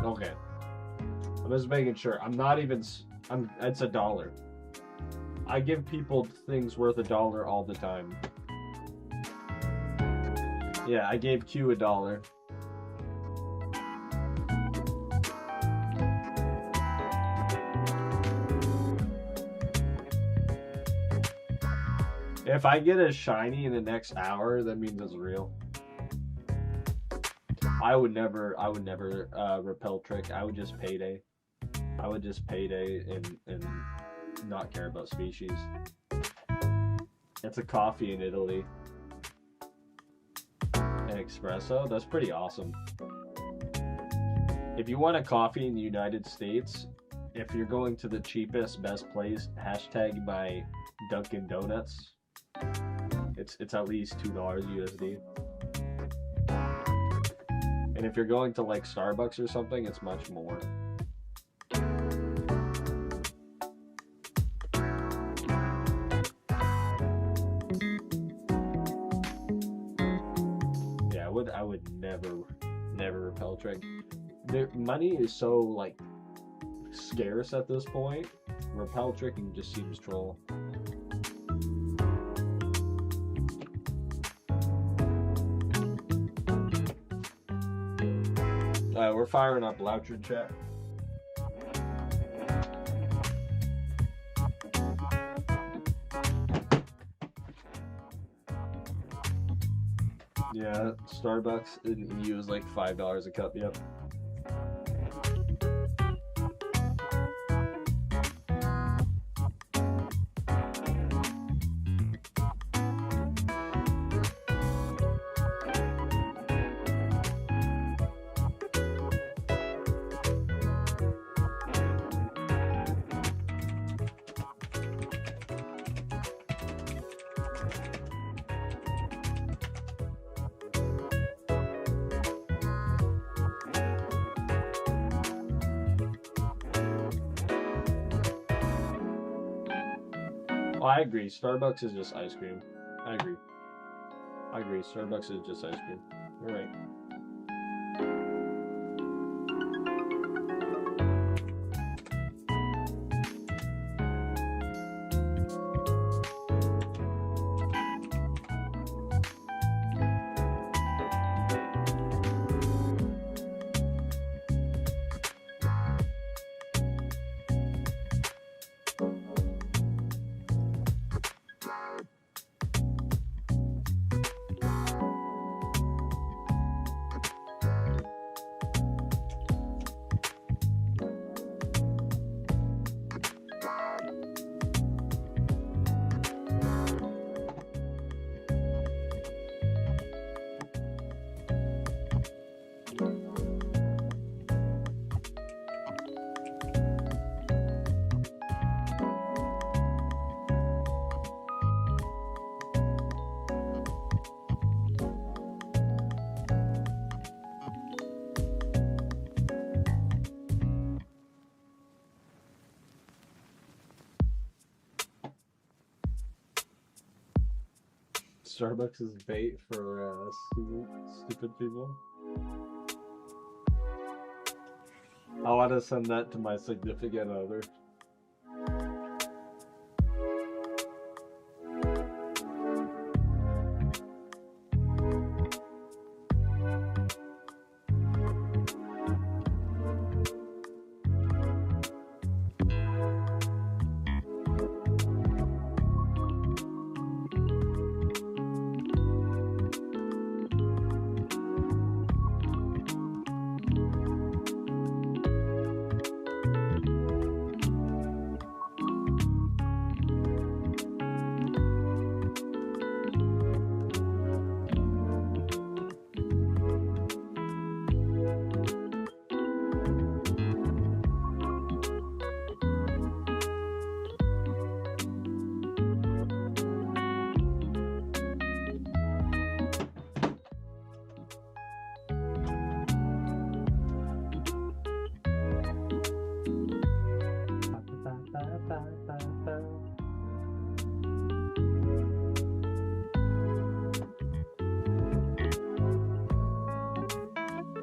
Okay. I'm just making sure. I'm not even... it's $1. I give people things worth $1 all the time. Yeah, I gave Q $1. If I get a shiny in the next hour, that means it's real. I would never repel trick. I would just payday. I would just payday and not care about species. It's a coffee in Italy. An espresso? That's pretty awesome. If you want a coffee in the United States, if you're going to the cheapest, best place, hashtag my Dunkin' Donuts. It's at least $2 USD. And if you're going to like Starbucks or something, it's much more. Yeah, I would never repel trick. The money is so like scarce at this point. Repel tricking just seems troll. We're firing up Loucher chat. Yeah, Starbucks in EU is like $5 a cup, yep. I agree. Starbucks is just ice cream. I agree. Starbucks is just ice cream. You're right. Starbucks is bait for stupid people. I want to send that to my significant other.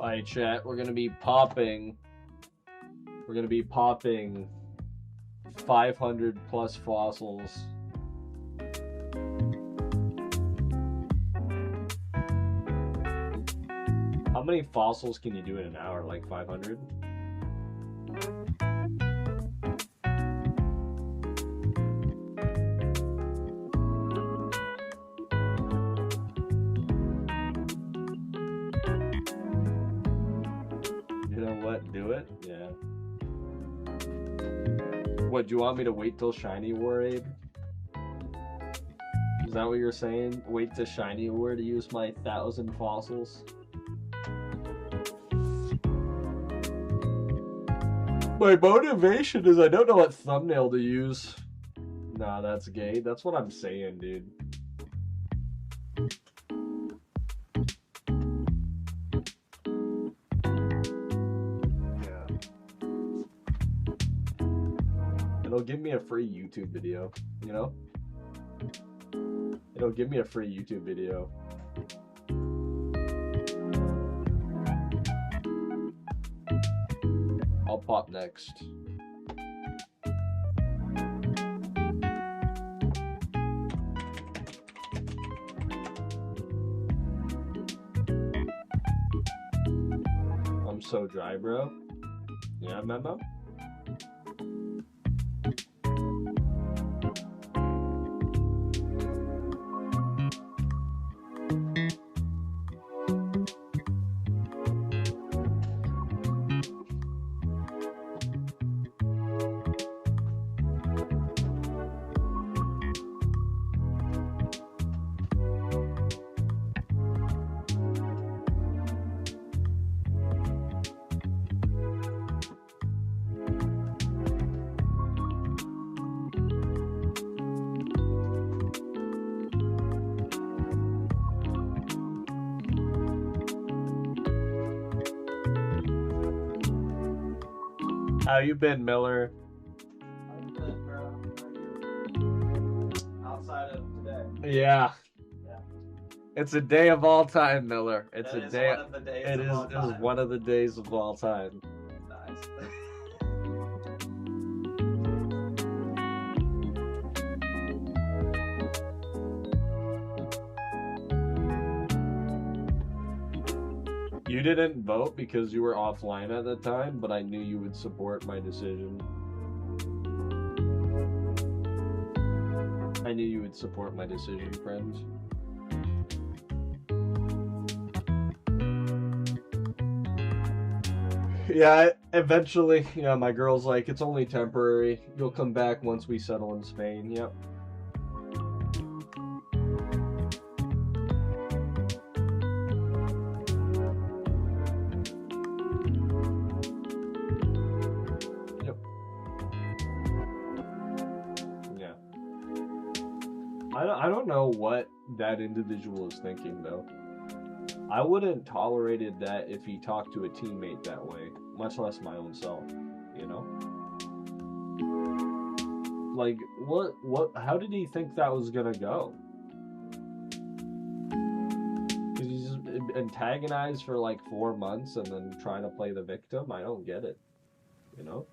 Alright, chat, we're gonna be popping 500 plus fossils. How many fossils can you do in an hour? Like 500? Do it? Yeah. What, do you want me to wait till Shiny War, Abe? Is that what you're saying? Wait till Shiny War to use my 1,000 fossils? My motivation is I don't know what thumbnail to use. Nah, that's gay. That's what I'm saying, dude. It'll give me a free YouTube video, you know? It'll give me a free YouTube video. I'll pop next. I'm so dry, bro. Yeah, Memo? How you been, Miller? How you been, bro? How are you? Outside of today. Yeah. It's a day of all time, Miller. It's That a is day. one of the days of all It time. is one of the days of all time. Nice. You didn't vote because you were offline at the time, but I knew you would support my decision. I knew you would support my decision, friends. Yeah, eventually, yeah, my girl's like, it's only temporary. You'll come back once we settle in Spain. Yep. Yep. Yeah. I don't know what that individual is thinking, though. I wouldn't tolerated that if he talked to a teammate that way, much less my own self, you know? Like, how did he think that was gonna go? antagonize for like 4 months and then try to play the victim. I don't get it. You know?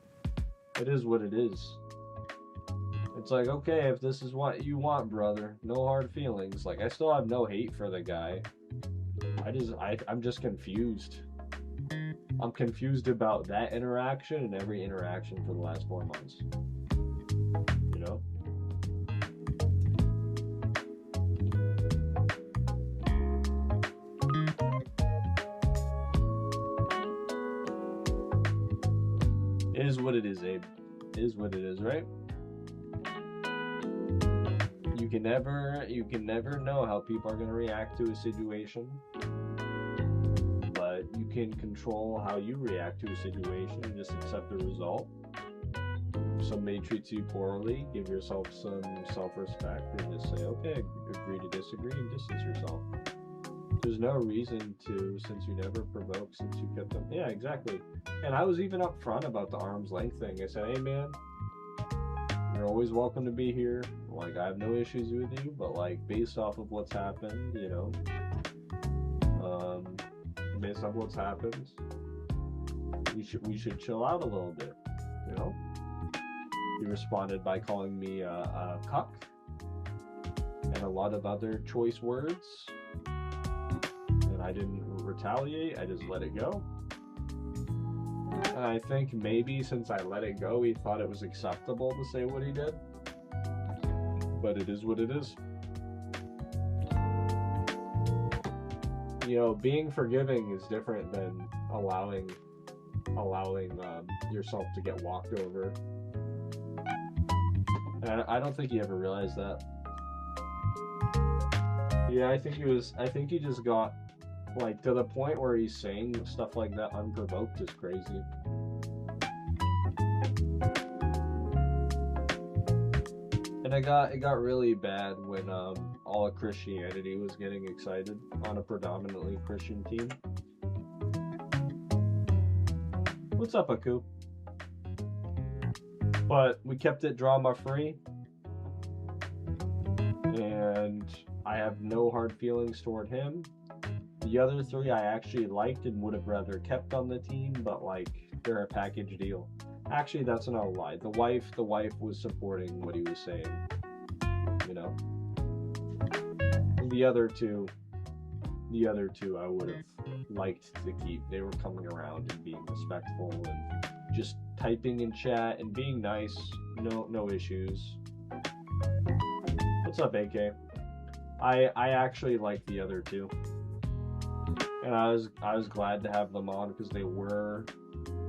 It is what it is. It's like, okay, if this is what you want, brother, no hard feelings. Like, I still have no hate for the guy. I'm just confused. I'm confused about that interaction and every interaction for the last 4 months. You know? It is what it is, Abe. It is what it is, right? You can never know how people are gonna react to a situation. But you can control how you react to a situation and just accept the result. If somebody treats you poorly, give yourself some self-respect and just say, okay, agree to disagree and distance yourself. There's no reason to, since you never provoked, since you kept them. Yeah, exactly. And I was even upfront about the arm's length thing. I said, hey man, you're always welcome to be here. Like, I have no issues with you, but like, based off of what's happened, you know, based on what's happened, we should chill out a little bit, you know. He responded by calling me a cuck and a lot of other choice words, and I didn't retaliate. I just let it go. And I think maybe since I let it go, he thought it was acceptable to say what he did. But it is what it is. You know, being forgiving is different than allowing yourself to get walked over. And I don't think he ever realized that. Yeah, I think he just got like to the point where he's saying stuff like that unprovoked is crazy. And it got really bad when all of Christianity was getting excited on a predominantly Christian team. What's up, Aku? But we kept it drama free, and I have no hard feelings toward him. The other three I actually liked and would have rather kept on the team, but like, they're a package deal. Actually, that's not a lie. The wife was supporting what he was saying, you know. And the other two I would have liked to keep. They were coming around and being respectful and just typing in chat and being nice. No issues. What's up, AK? I actually liked the other two, and I was glad to have them on because they were.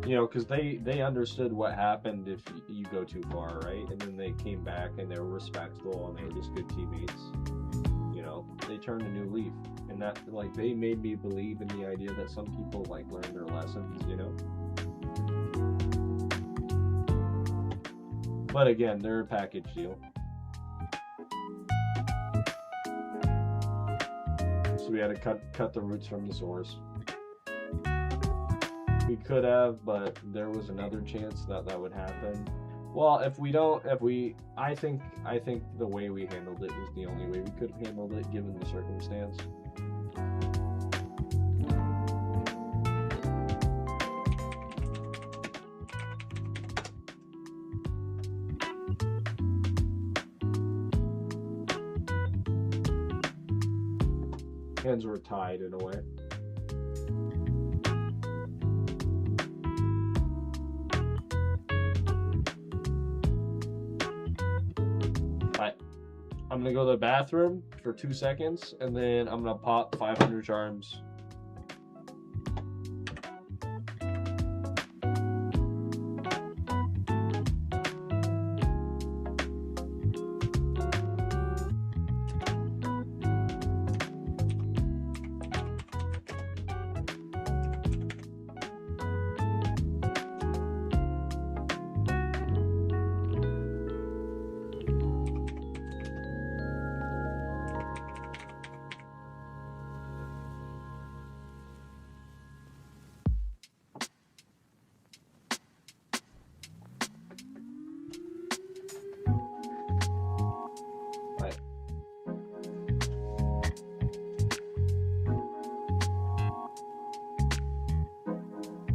You know, because they understood what happened if you go too far, right? And then they came back and they were respectful and they were just good teammates. You know, they turned a new leaf, and that, like, they made me believe in the idea that some people like learn their lessons, you know. But again, they're a package deal. So we had to cut the roots from the source. We could have, but there was another chance that would happen. Well, I think the way we handled it was the only way we could have handled it given the circumstance. Hands were tied in a way. I'm gonna go to the bathroom for 2 seconds, and then I'm gonna pop 500 charms.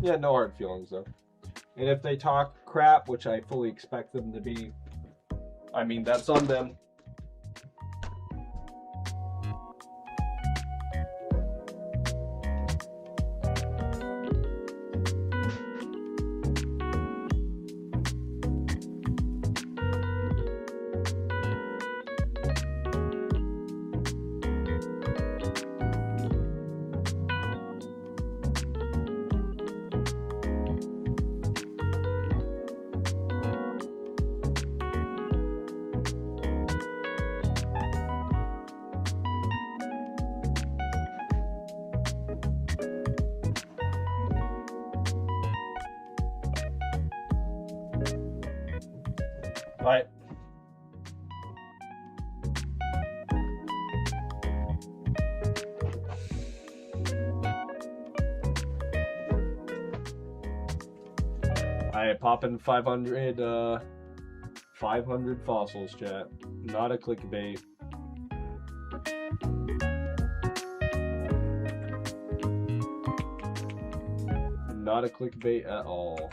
Yeah, no hard feelings though. And if they talk crap, which I fully expect them to be, I mean, that's on them. Right. I pop in 500 fossils, chat. Not a clickbait. Not a clickbait at all.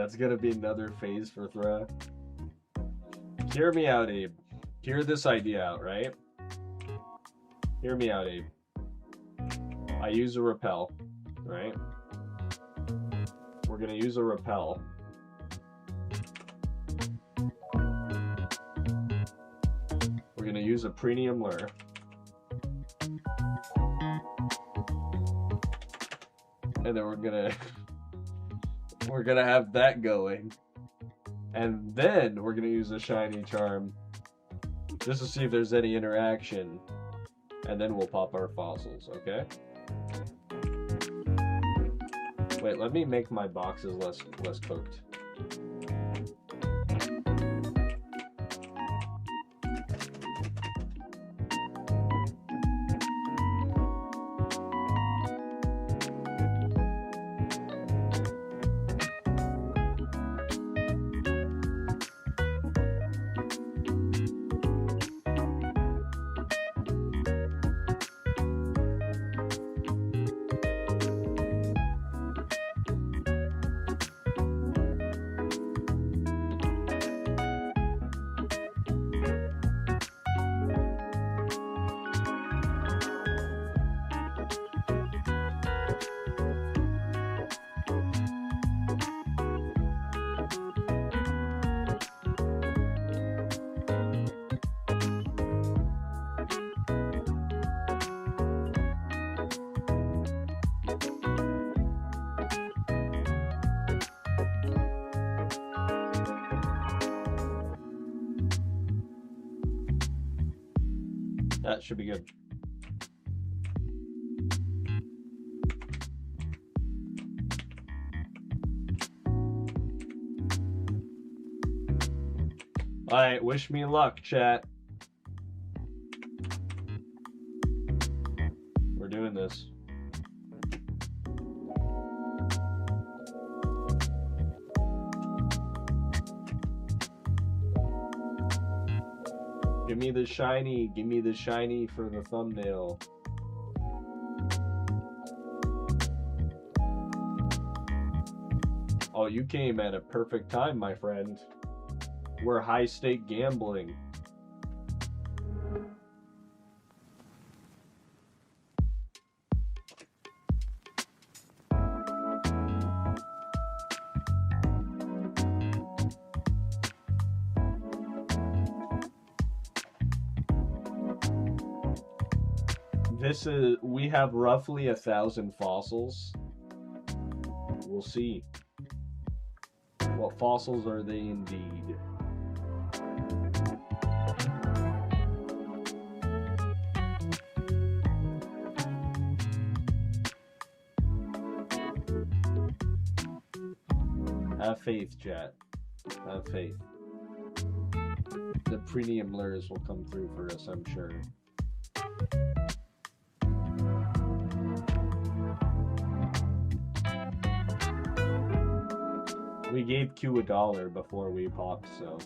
It's gonna be another phase for Thra. Hear me out, Abe. Hear this idea out, right? Hear me out, Abe. I use a repel, right? We're gonna use a repel. We're gonna use a premium lure. And then we're gonna have that going, and then we're gonna use a shiny charm just to see if there's any interaction, and then we'll pop our fossils. Okay, wait, let me make my boxes less cooked. That should be good. Alright, wish me luck, chat. We're doing this. Give me the shiny for the thumbnail. Oh, you came at a perfect time, my friend. We're high stake gambling. We have roughly 1,000 fossils. We'll see. What fossils are they indeed? Have faith, chat. Have faith. The premium lures will come through for us, I'm sure. We gave Q $1 before we popped, so.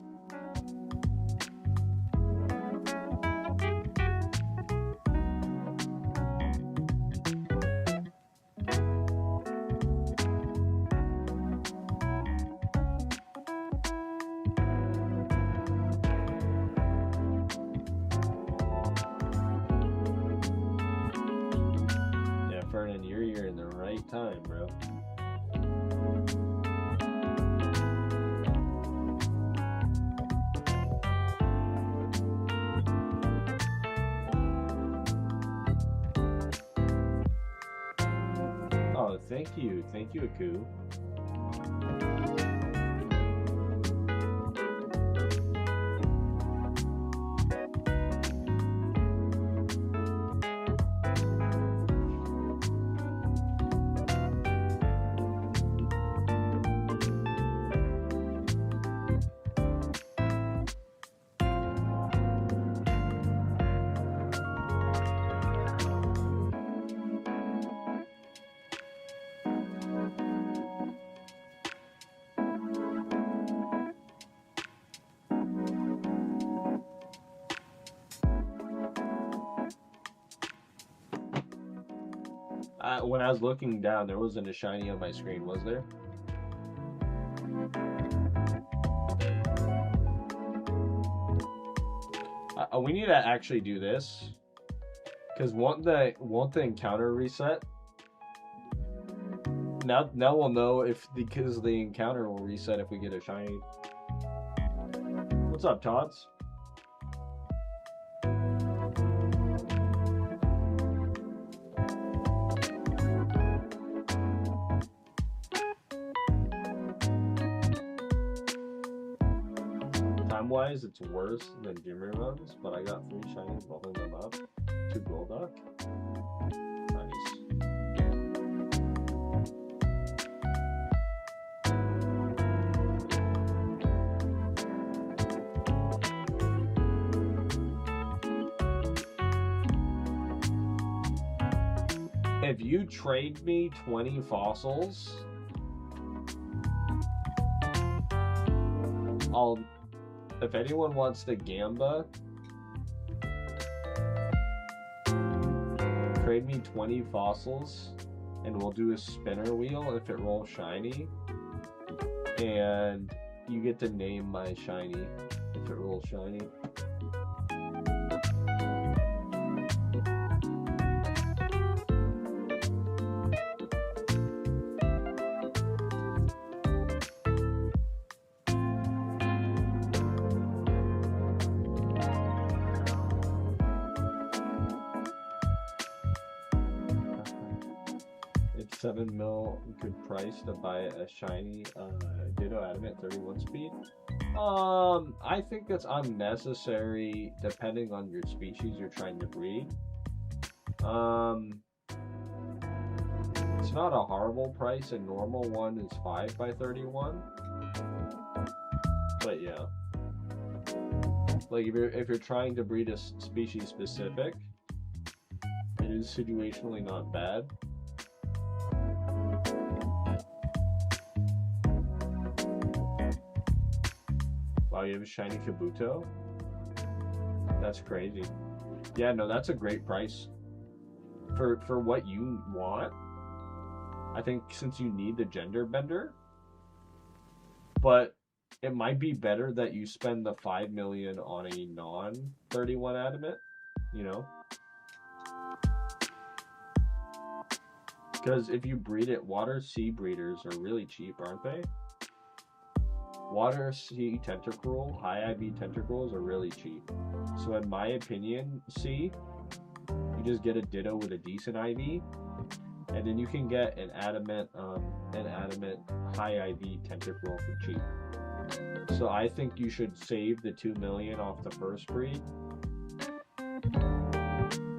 Yeah, Fernan, you're in the right time, bro. Oh, thank you, Aku. When I was looking down, there wasn't a shiny on my screen, was there? We need to actually do this, because won't the encounter reset? Now we'll know if because the encounter will reset if we get a shiny. What's up, Tots? Time-wise, it's worse than Jimmy runs, but I got 3 shinies building them up. 2 Golduck. Nice. If you trade me 20 fossils, if anyone wants the Gamba, trade me 20 fossils and we'll do a spinner wheel if it rolls shiny, and you get to name my shiny if it rolls shiny. It's 7 mil good price to buy a shiny Ditto Adamant 31 speed. I think that's unnecessary depending on your species you're trying to breed. It's not a horrible price. A normal one is 5 by 31. But yeah. Like if you're trying to breed a species specific, it is situationally not bad. Wow, you have a shiny Kabuto? That's crazy. Yeah, no, that's a great price. For what you want. I think since you need the gender bender. But it might be better that you spend the 5 million on a non-31 adamant, you know? Because if you breed it, water sea breeders are really cheap, aren't they? Water sea tentacruel, high IV tentacruels are really cheap. So in my opinion, you just get a Ditto with a decent IV, and then you can get an adamant high IV tentacruel for cheap. So I think you should save the 2 million off the first breed,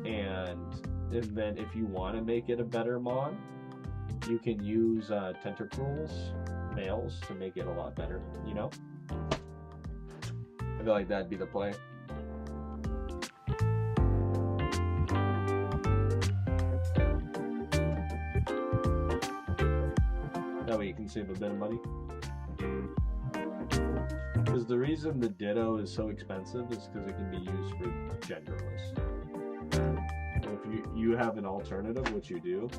and then if you want to make it a better mod, you can use tentacruels males to make it a lot better, you know? And feel like that'd be the play. That way you can save a bit of money. Because the reason the Ditto is so expensive is because it can be used for genderless. If you have an alternative, which you do,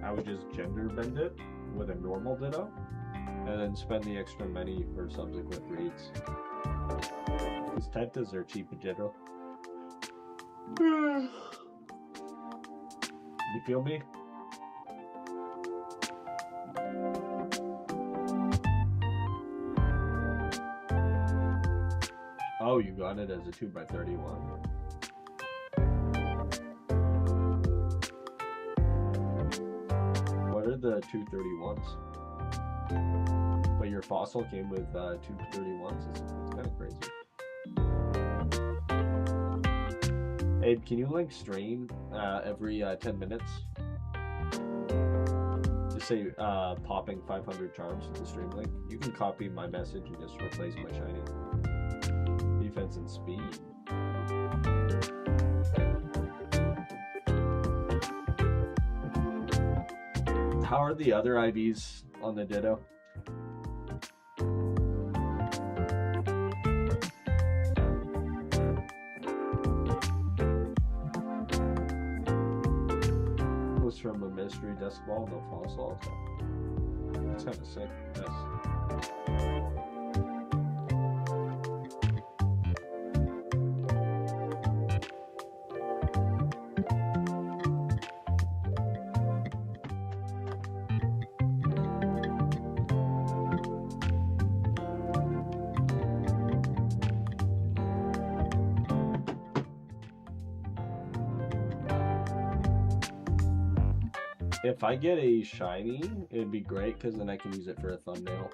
I would just gender bend it with a normal Ditto, and then spend the extra money for subsequent breeds. Because Tentas are cheap in general. You feel me? Oh, you got it as a 2x31. What are the 231s? But your fossil came with 231s. It's kind of crazy. Abe, can you link stream every 10 minutes? Just say popping 500 charms to the stream link. You can copy my message and just replace my shiny. Defense and speed. How are the other IVs on the Ditto? Was from a mystery desk ball, no fossil. It's kind of sick. Nice. If I get a shiny, it'd be great because then I can use it for a thumbnail.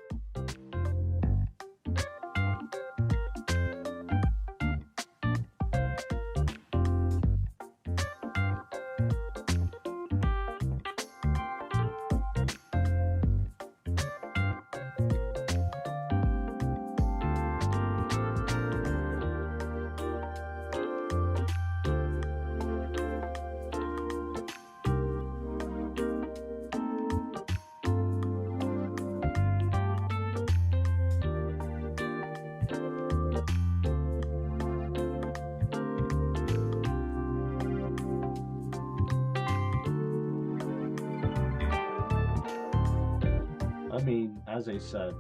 I mean, as I said,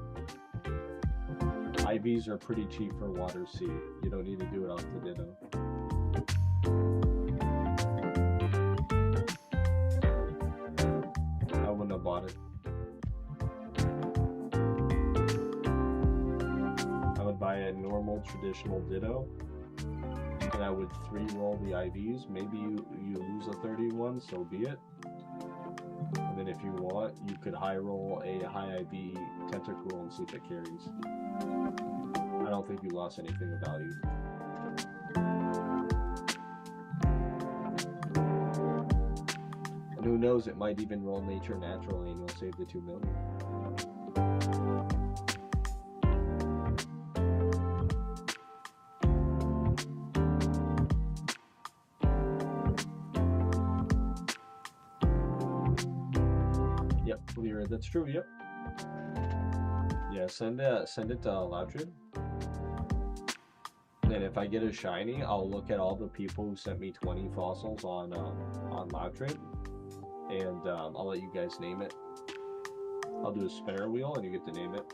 IVs are pretty cheap for water C. You don't need to do it off the Ditto. I wouldn't have bought it. I would buy a normal traditional Ditto, and I would 3-roll the IVs. Maybe you lose a 31, so be it. And then if you want, you could high roll a high IV tentacle and see if it carries. I don't think you lost anything of value. And who knows, it might even roll nature naturally and you'll save the 2 million. Lyra, that's true, yep. Yeah, send it to Loudred. And if I get a shiny, I'll look at all the people who sent me 20 fossils on Loudred, and I'll let you guys name it. I'll do a spinner wheel and you get to name it.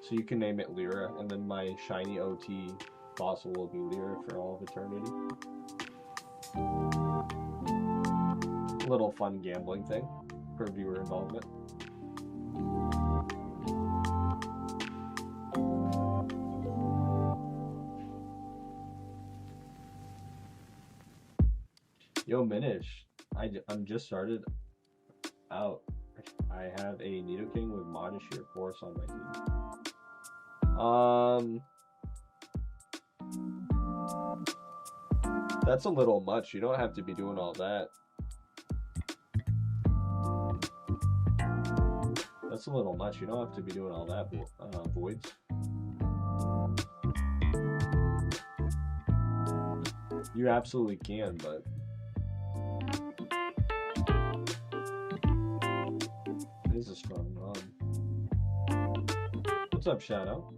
So you can name it Lyra, and then my shiny OT fossil will be Lyra for all of eternity. A little fun gambling thing for viewer involvement. Yo, Minish, I'm just started out. I have a Nidoking with Modish Sheer Force on my team. That's a little much. You don't have to be doing all that. That's a little much. You don't have to be doing all that, Voids. You absolutely can, but it is a strong mom. What's up, Shadow?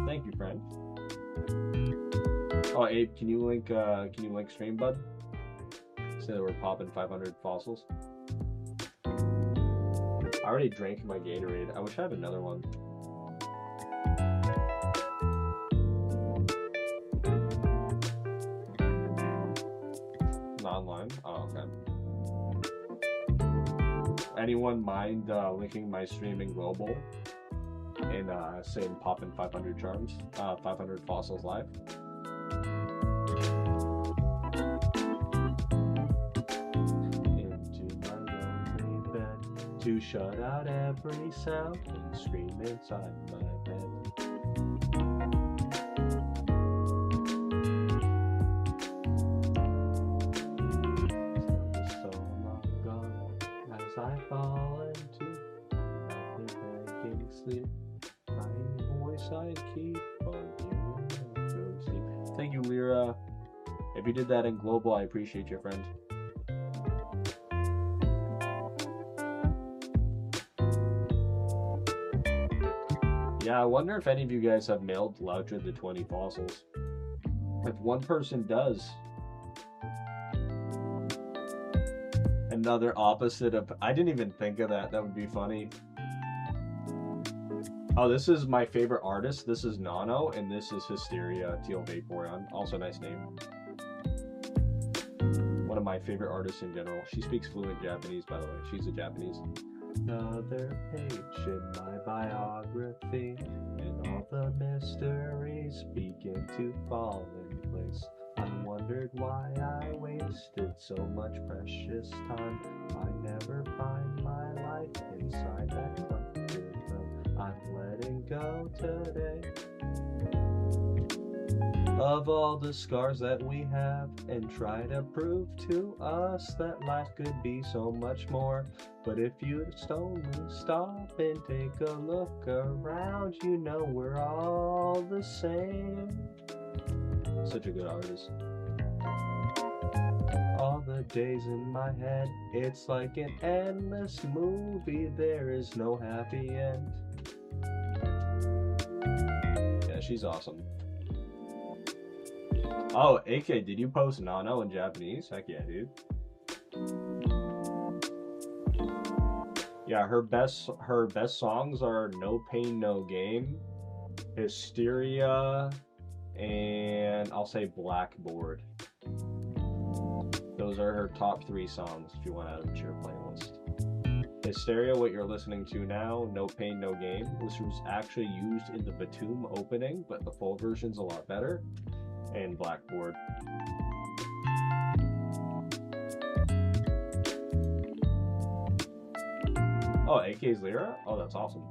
Thank you, friend. Oh, Abe, can you link stream, bud? Say that we're popping 500 fossils. I already drank my Gatorade. I wish I had another one. Not online? Oh, okay. Anyone mind linking my streaming global and saying popping 500 charms, 500 fossils live? To shut out every sound and scream inside my head. So long gone as I fall into nothing begging sleep. My voice I keep on hearing go sleep. Thank you, Lyra. If you did that in global, I appreciate you, friend. Yeah, I wonder if any of you guys have mailed Loucher the 20 fossils. If one person does, another opposite of... I didn't even think of that. That would be funny. Oh, this is my favorite artist. This is Nano, and this is Hysteria Teal Vaporeon. Also nice name. One of my favorite artists in general. She speaks fluent Japanese, by the way. She's a Japanese. Another page in my biography, and all the mysteries begin to fall in place. I wondered why I wasted so much precious time. I never find my life inside that cluttered room. I'm letting go today of all the scars that we have, and try to prove to us that life could be so much more. But if you just only stop and take a look around, you know we're all the same. Such a good artist. All the days in my head, it's like an endless movie. There is no happy end. Yeah, she's awesome. Oh, AK, did you post Nano in Japanese? Heck yeah, dude. Yeah, her best songs are No Pain, No Gain, Hysteria, and I'll say Blackboard. Those are her top 3 songs if you want to add them to your playlist. Hysteria, what you're listening to now, No Pain, No Gain. This was actually used in the Batum opening, but the full version's a lot better. And Blackboard. Oh, AK's Lyra? Oh, that's awesome.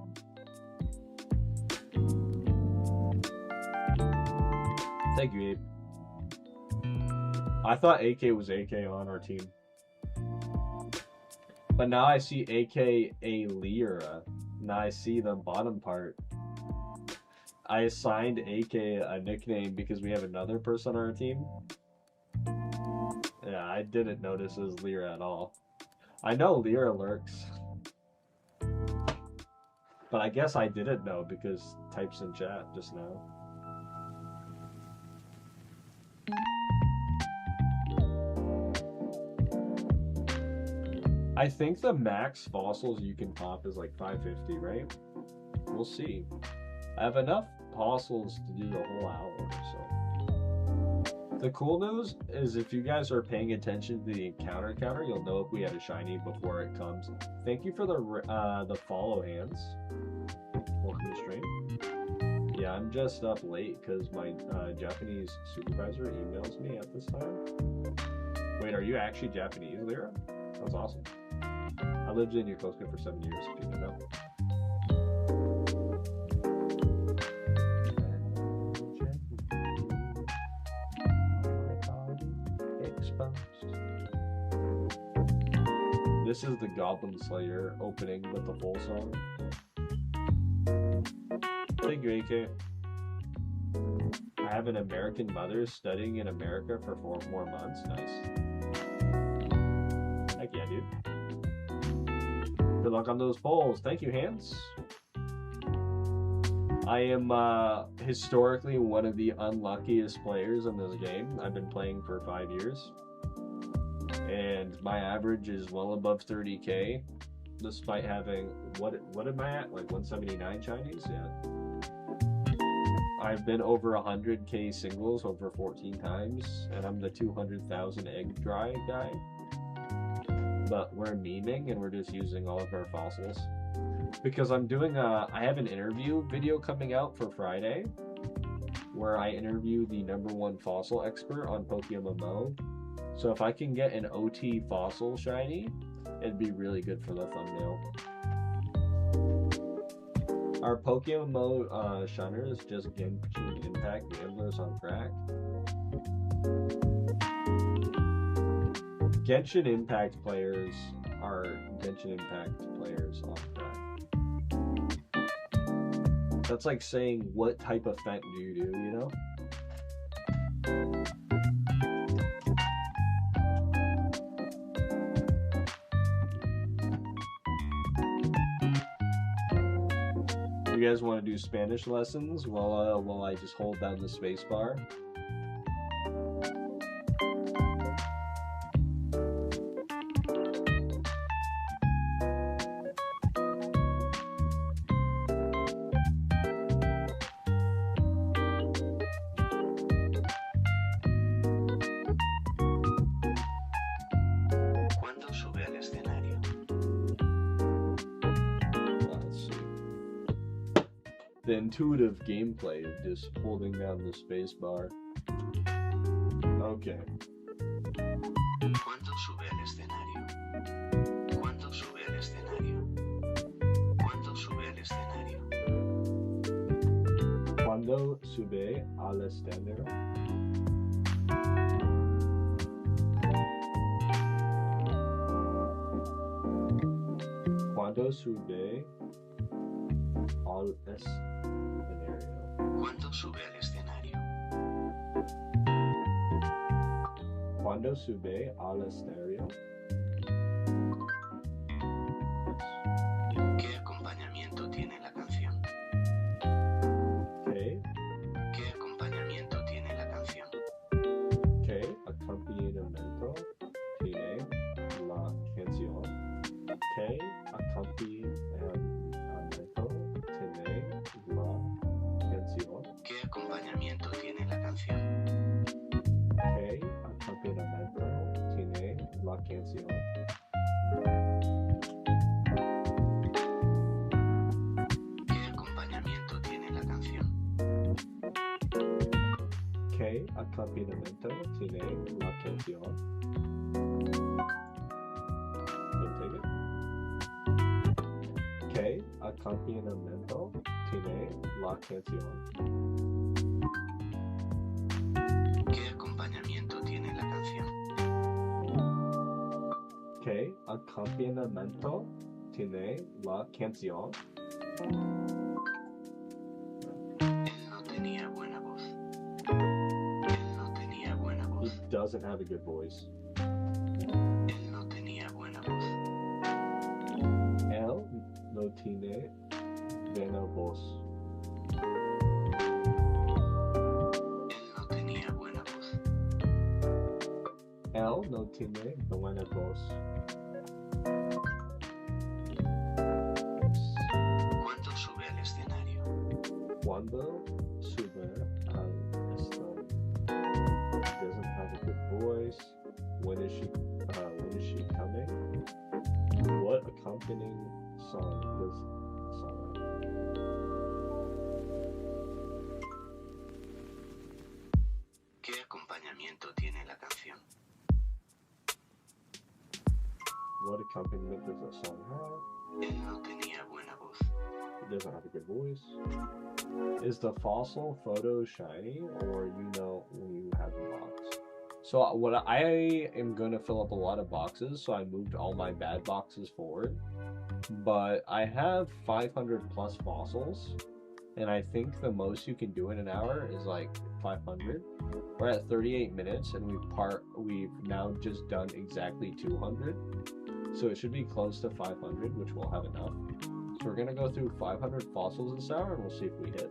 Thank you, Abe. I thought AK was AK on our team. But now I see AK a Lyra. Now I see the bottom part. I assigned AK a nickname because we have another person on our team. Yeah, I didn't notice it was Lyra at all. I know Lyra lurks. But I guess I didn't know because types in chat just now. I think the max fossils you can pop is like 550, right? We'll see. I have enough fossils to do the whole hour, so. The cool news is if you guys are paying attention to the encounter counter, you'll know if we had a shiny before it comes. Thank you for the follow hands. Welcome to stream. Yeah, I'm just up late because my Japanese supervisor emails me at this time. Wait, are you actually Japanese, Lyra? That's awesome. I lived in Yokosuka for 7 years, if you didn't know. This is the Goblin Slayer opening with the full song. Thank you, AK. I have an American mother studying in America for 4 more months. Nice. Heck yeah, dude. Good luck on those polls. Thank you, Hans. I am historically one of the unluckiest players in this game. I've been playing for 5 years. And my average is well above 30k. Despite having, what am I at? Like 179 Chinese? Yeah. I've been over 100k singles over 14 times, and I'm the 200,000 egg dry guy. But we're memeing and we're just using all of our fossils. Because I'm doing I have an interview video coming out for Friday, where I interview the #1 fossil expert on Pokemon Mo. So if I can get an OT fossil shiny, it'd be really good for the thumbnail. Our Pokemon Mo shunners just Genshin Impact gamblers on crack. Genshin Impact players are Genshin Impact players on crack. That's like saying, what type of fent do you do, you know? You guys want to do Spanish lessons while I just hold down the space bar? The intuitive gameplay of just holding down the space bar. Okay. ¿Cuándo sube al escenario? ¿Cuándo sube al escenario? ¿Cuándo sube al escenario? Cuando sube al escenario? Cuando sube al escenario. ¿Cuándo sube al escenario? Cuando sube al escenario. ¿Qué acompañamiento tiene la canción? ¿Qué? ¿Qué acompañamiento tiene la canción? ¿Qué acompañamiento tiene la canción? ¿Qué acompañamiento tiene la canción? ¿Qué acompañamiento tiene la canción? ¿Qué acompañamiento tiene la canción? ¿Qué acompañamiento tiene la canción? ¿Qué acompañamiento tiene la canción? Can take it. ¿Qué acompañamiento tiene la canción? ¿Qué acompañamiento tiene la canción? ¿Qué acompañamiento tiene la canción? Él no tenía buena voz. Él no tenía buena He voz. doesn't have a good voice. Él no tenía buena voz. Él no tiene buena voz. Él no tenía buena voz. Él no tiene buena voz. ¿Cuándo sube al escenario? Cuando sube al escenario. Doesn't have a good voice. When is she coming? What accompanying song does song? ¿Qué acompañamiento tiene la canción? What accompaniment does that song have? Él no tenía buena voz. It doesn't have a good voice. Is the fossil photo shiny, or you know when you have the box? So what I am gonna fill up a lot of boxes, so I moved all my bad boxes forward. But I have 500 plus fossils, and I think the most you can do in an hour is like 500. We're at 38 minutes, and we've now just done exactly 200. So it should be close to 500, which we'll have enough. So we're gonna go through 500 fossils this hour, and we'll see if we hit.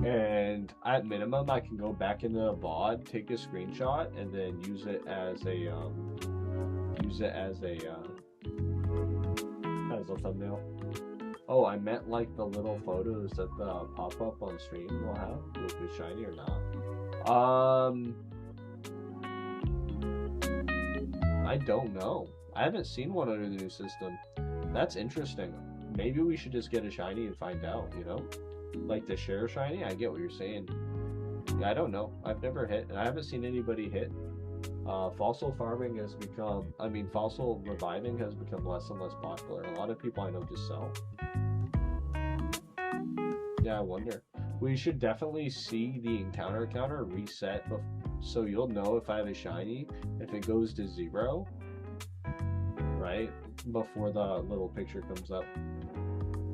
And at minimum, I can go back into the VOD, take a screenshot, and then use it as a thumbnail. Oh, I meant like the little photos that the pop up on stream will have. Will it be shiny or not? I don't know. I haven't seen one under the new system. That's interesting. Maybe we should just get a shiny and find out, you know? Like the share shiny? I get what you're saying. Yeah, I don't know. I've never hit, and I haven't seen anybody hit. Fossil farming has become, fossil reviving has become less and less popular. A lot of people I know just sell. Yeah, I wonder. We should definitely see the encounter counter reset, so you'll know if I have a shiny, if it goes to 0, right? Before the little picture comes up.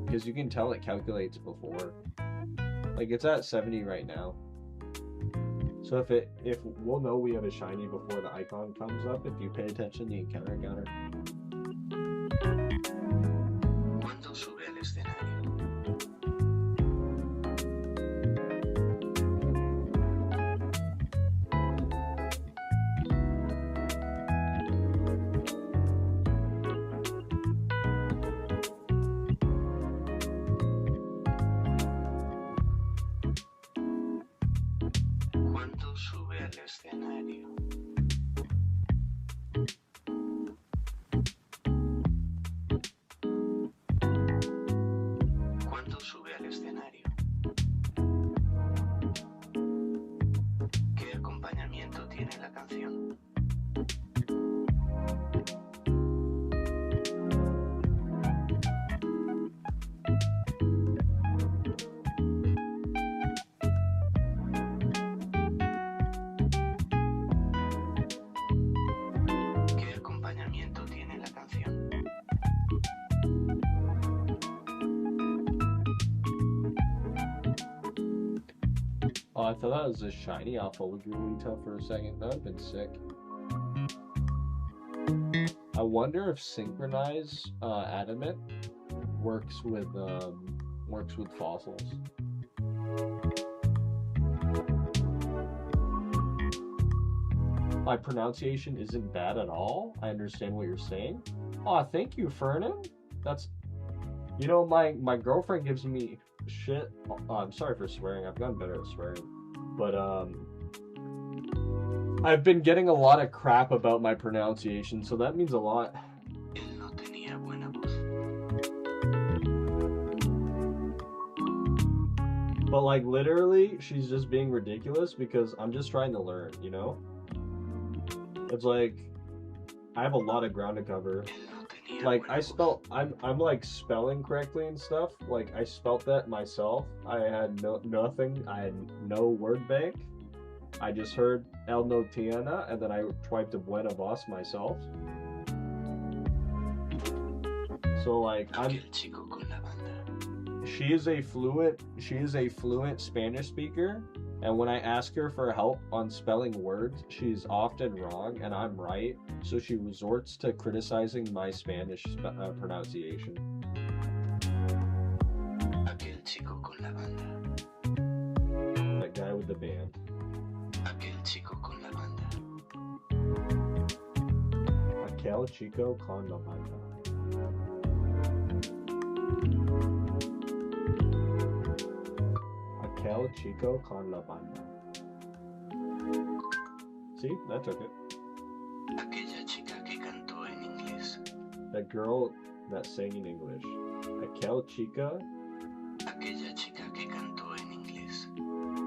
Because you can tell it calculates before. Like, it's at 70 right now. So if we'll know we have a shiny before the icon comes up, if you pay attention to the encounter counter. Cuando sube al escenario. Cuando sube al escenario. Cuando sube al escenario. ¿Qué acompañamiento tiene la canción? ¿Qué acompañamiento tiene la canción? Oh, I thought that was a shiny alpha Wigglytuff for a second. That would have been sick. I wonder if synchronize adamant works with fossils. My pronunciation isn't bad at all. I understand what you're saying. Oh, thank you, Fernan. That's, you know, my girlfriend gives me shit. Oh, I'm sorry for swearing. I've gotten better at swearing, but I've been getting a lot of crap about my pronunciation, so that means a lot. Él no tenía buena voz. But like literally, she's just being ridiculous because I'm just trying to learn, you know? It's like I have a lot of ground to cover. Like I'm like spelling correctly and stuff. Like I spelt that myself. I had nothing. I had no word bank. I just heard El no tiene, and then I tried to buena voz myself. So like Aquel chico con la banda. she is a fluent Spanish speaker, and when I ask her for help on spelling words, she's often wrong and I'm right, so she resorts to criticizing my Spanish pronunciation. Aquel chico con la banda. That guy with the band. Aquel chico con la banda. Aquel chico con la banda. Aquel chico con la banda. See, that took it. Aquella chica que cantó en inglés. That girl that sang in English. Aquel chica. Aquella chica que cantó en inglés.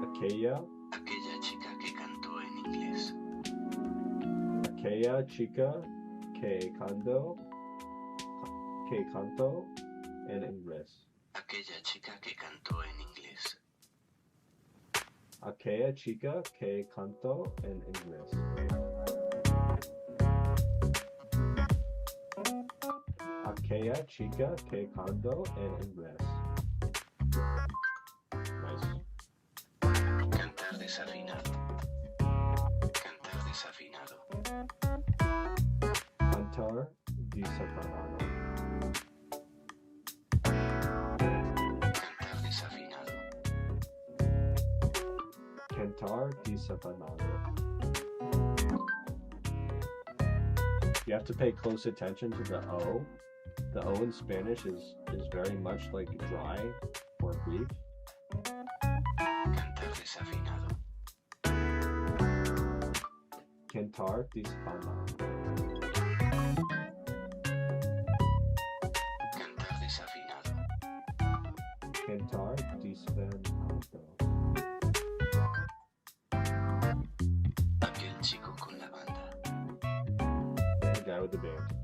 Aquella. Aquella chica que cantó en inglés. Aquella chica que canto en inglés. Aquella chica que cantó en inglés. Aquella chica que canto en inglés. Aquella chica que canto en inglés. Nice. Cantar desafinado. Cantar desafinado. Cantar desafinado. Cantar desafinado. Cantar desafinado. You have to pay close attention to the O. The O in Spanish is very much like dry or brief. Cantar desafinado. Cantar desafinado. Cantar desafinado. Cantar desafinado. Aquel chico con la banda. The guy with the band.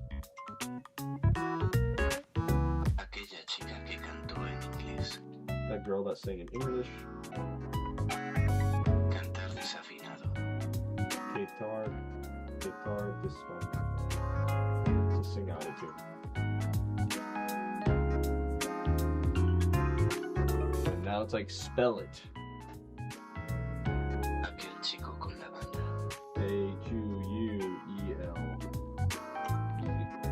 Aquella chica que cantó en inglés. That girl that sang in English. Cantar desafinado. Guitar desafinado. To sing out of tune. And now it's like spell it. Aquel chico con la banda. A-Q-U-E-L.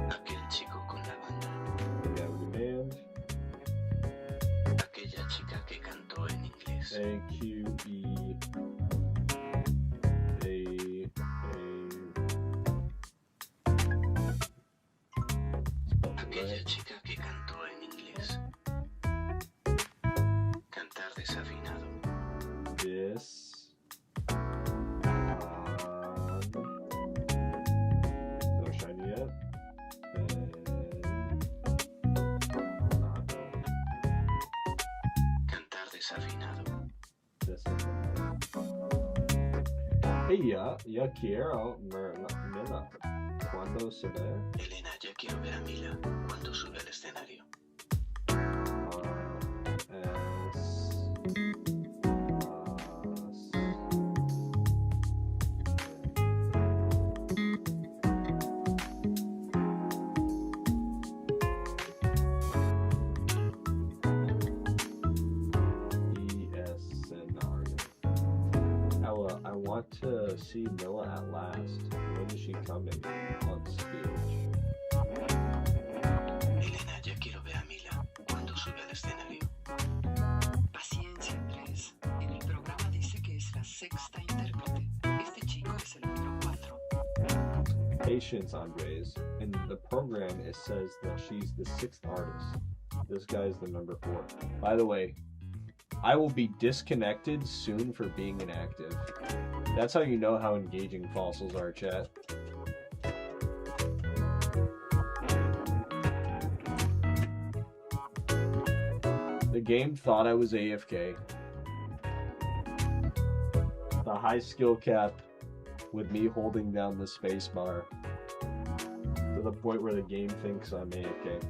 Aquel chico con la banda. The guy with the band. Aquella chica que cantó en inglés. Aquella chica que cantó en inglés. Cantar desafinado. No shiny yet. Cantar desafinado. Hey, ya quiero Mila. ¿Cuándo se ve? Elena, ya quiero ver a Mila cuando sube al escenario. I want to see Mila at last. When is she coming on stage? Elena, ya quiero ver a Mila cuando sube al escenario. Paciencia, Andrés. En el programa dice que es la sexta intérprete. Este chico es el número 4. Patience, Andres. In the program, it says that she's the 6th artist. This guy's the number 4. By the way, I will be disconnected soon for being inactive. That's how you know how engaging fossils are, chat. The game thought I was AFK. The high skill cap with me holding down the spacebar to the point where the game thinks I'm AFK.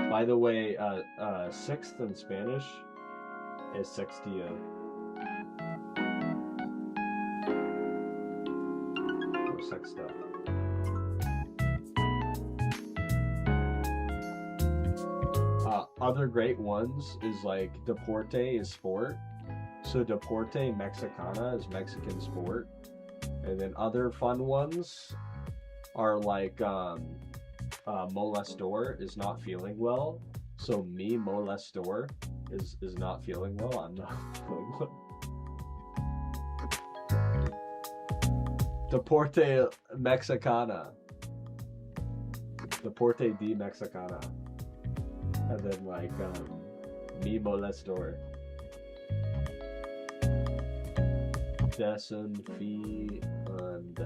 By the way, 6th in Spanish is sextia. Or sexta. Other great ones is like deporte is sport. So deporte mexicana is Mexican sport. And then other fun ones are like molestor is not feeling well. So me molestor is not feeling well. I'm not feeling well. Deporte mexicana. Deporte de mexicana. And then like me molestor. Desinfi and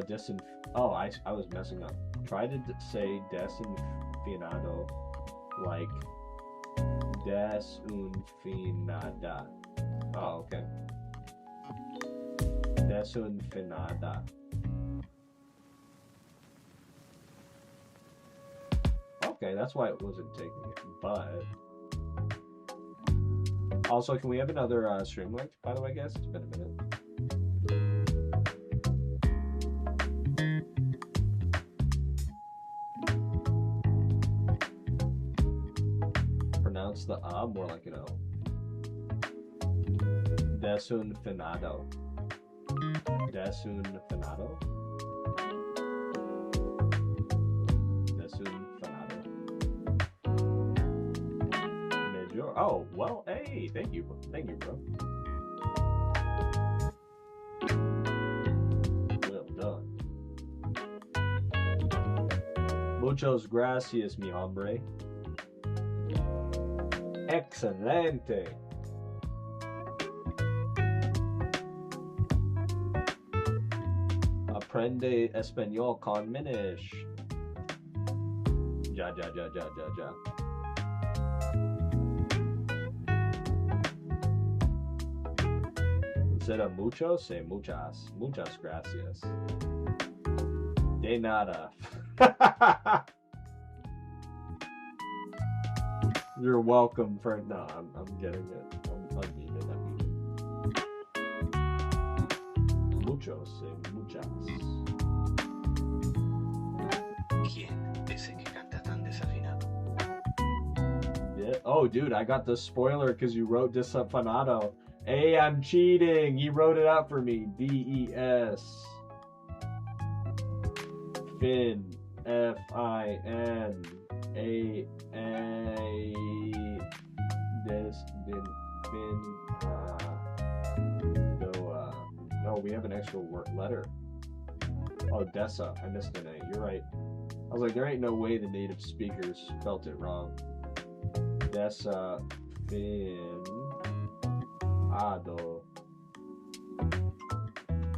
desin. Oh, I was messing up. Try to say desinfinado like desunfinada. Oh, okay. Desunfinada. Okay, that's why it wasn't taking it, but Also, can we have another stream link, by the way, guys? It's been a minute. Pronounce the A more like an O. Desunfinado. Desunfinado. Desunfinado. Major. Oh, well, hey, thank you, bro. Well done. Muchas gracias, mi hombre. Excelente. Aprende español con Minish. Ja. Instead of mucho, say muchas. Muchas gracias. De nada. You're welcome for no. I'm getting it. I'm unmuted. Muchos, say muchas. ¿Quién? Ese que canta tan desafinado. Yeah. Oh, dude, I got the spoiler because you wrote desafinado. Hey, I'm cheating. He wrote it out for me. D-E-S. Fin. F-I-N. A-A. Fin. No, we have an extra word letter. Oh, Dessa. I missed an A. You're right. I was like, there ain't no way the native speakers spelt it wrong. Dessa. Fin. Ado.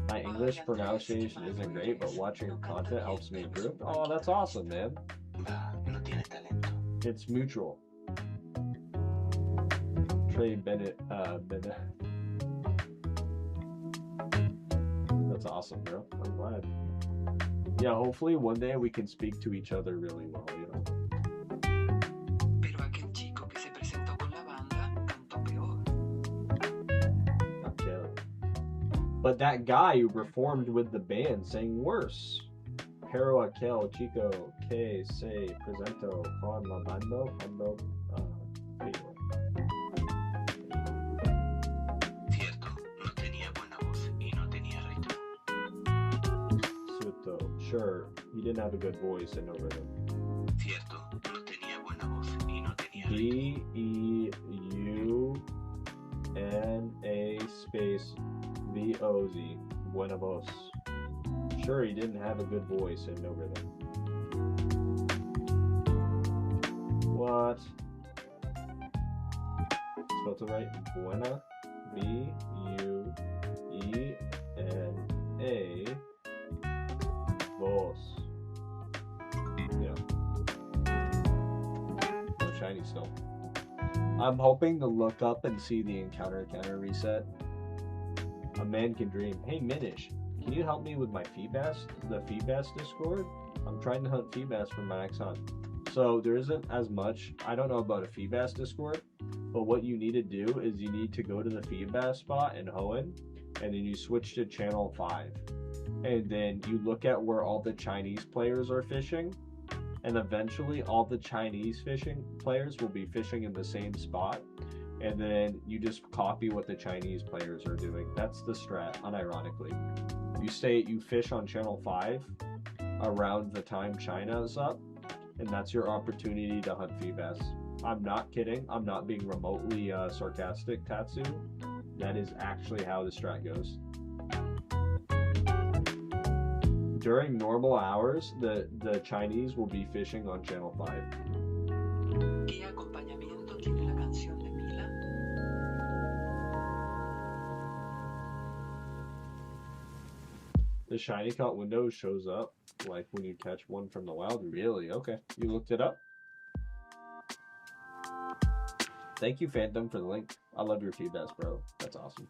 My English pronunciation isn't great, but watching your content helps me improve. Oh, that's awesome, man. Bah, no tiene talento. It's mutual. Trey Bennett, That's awesome, bro. I'm glad. Yeah, hopefully one day we can speak to each other really well, you know. Pero aquel chico que se presentó con la banda cantó peor. Okay. But that guy who performed with the band sang worse. Pero aquel chico que se presentó con la banda cantó peor. Cierto, no tenía buena voz y no tenía ritmo. Suto. Sure, he didn't have a good voice and no rhythm. Cierto, no tenía buena voz y no tenía ritmo. D-E-U-N-A space V-O-Z. Buena voz. Sure, he didn't have a good voice and no rhythm. What? Spelled it right? Buena. B-U-E-N-A. Voz. Yeah. No shiny still. I'm hoping to look up and see the encounter reset. A man can dream. Hey, Minish, can you help me with my Feebas? The Feebas Discord? I'm trying to hunt Feebas for my next hunt. So there isn't as much. I don't know about a Feebas Discord, but what you need to do is you need to go to the Feebas spot in Hoenn, and then you switch to channel 5. And then you look at where all the Chinese players are fishing, and eventually all the Chinese fishing players will be fishing in the same spot, and then you just copy what the Chinese players are doing. That's the strat, unironically. You fish on channel 5 around the time China is up, and that's your opportunity to hunt Feebas. I'm not kidding. I'm not being remotely sarcastic, Tatsu. That is actually how the strat goes. During normal hours, the Chinese will be fishing on channel 5. ¿Qué acompañamiento tiene la canción de Mila? The shiny caught window shows up like when you catch one from the wild. Really? Okay. You looked it up? Thank you, Phantom, for the link. I love your Feebas, bro. That's awesome.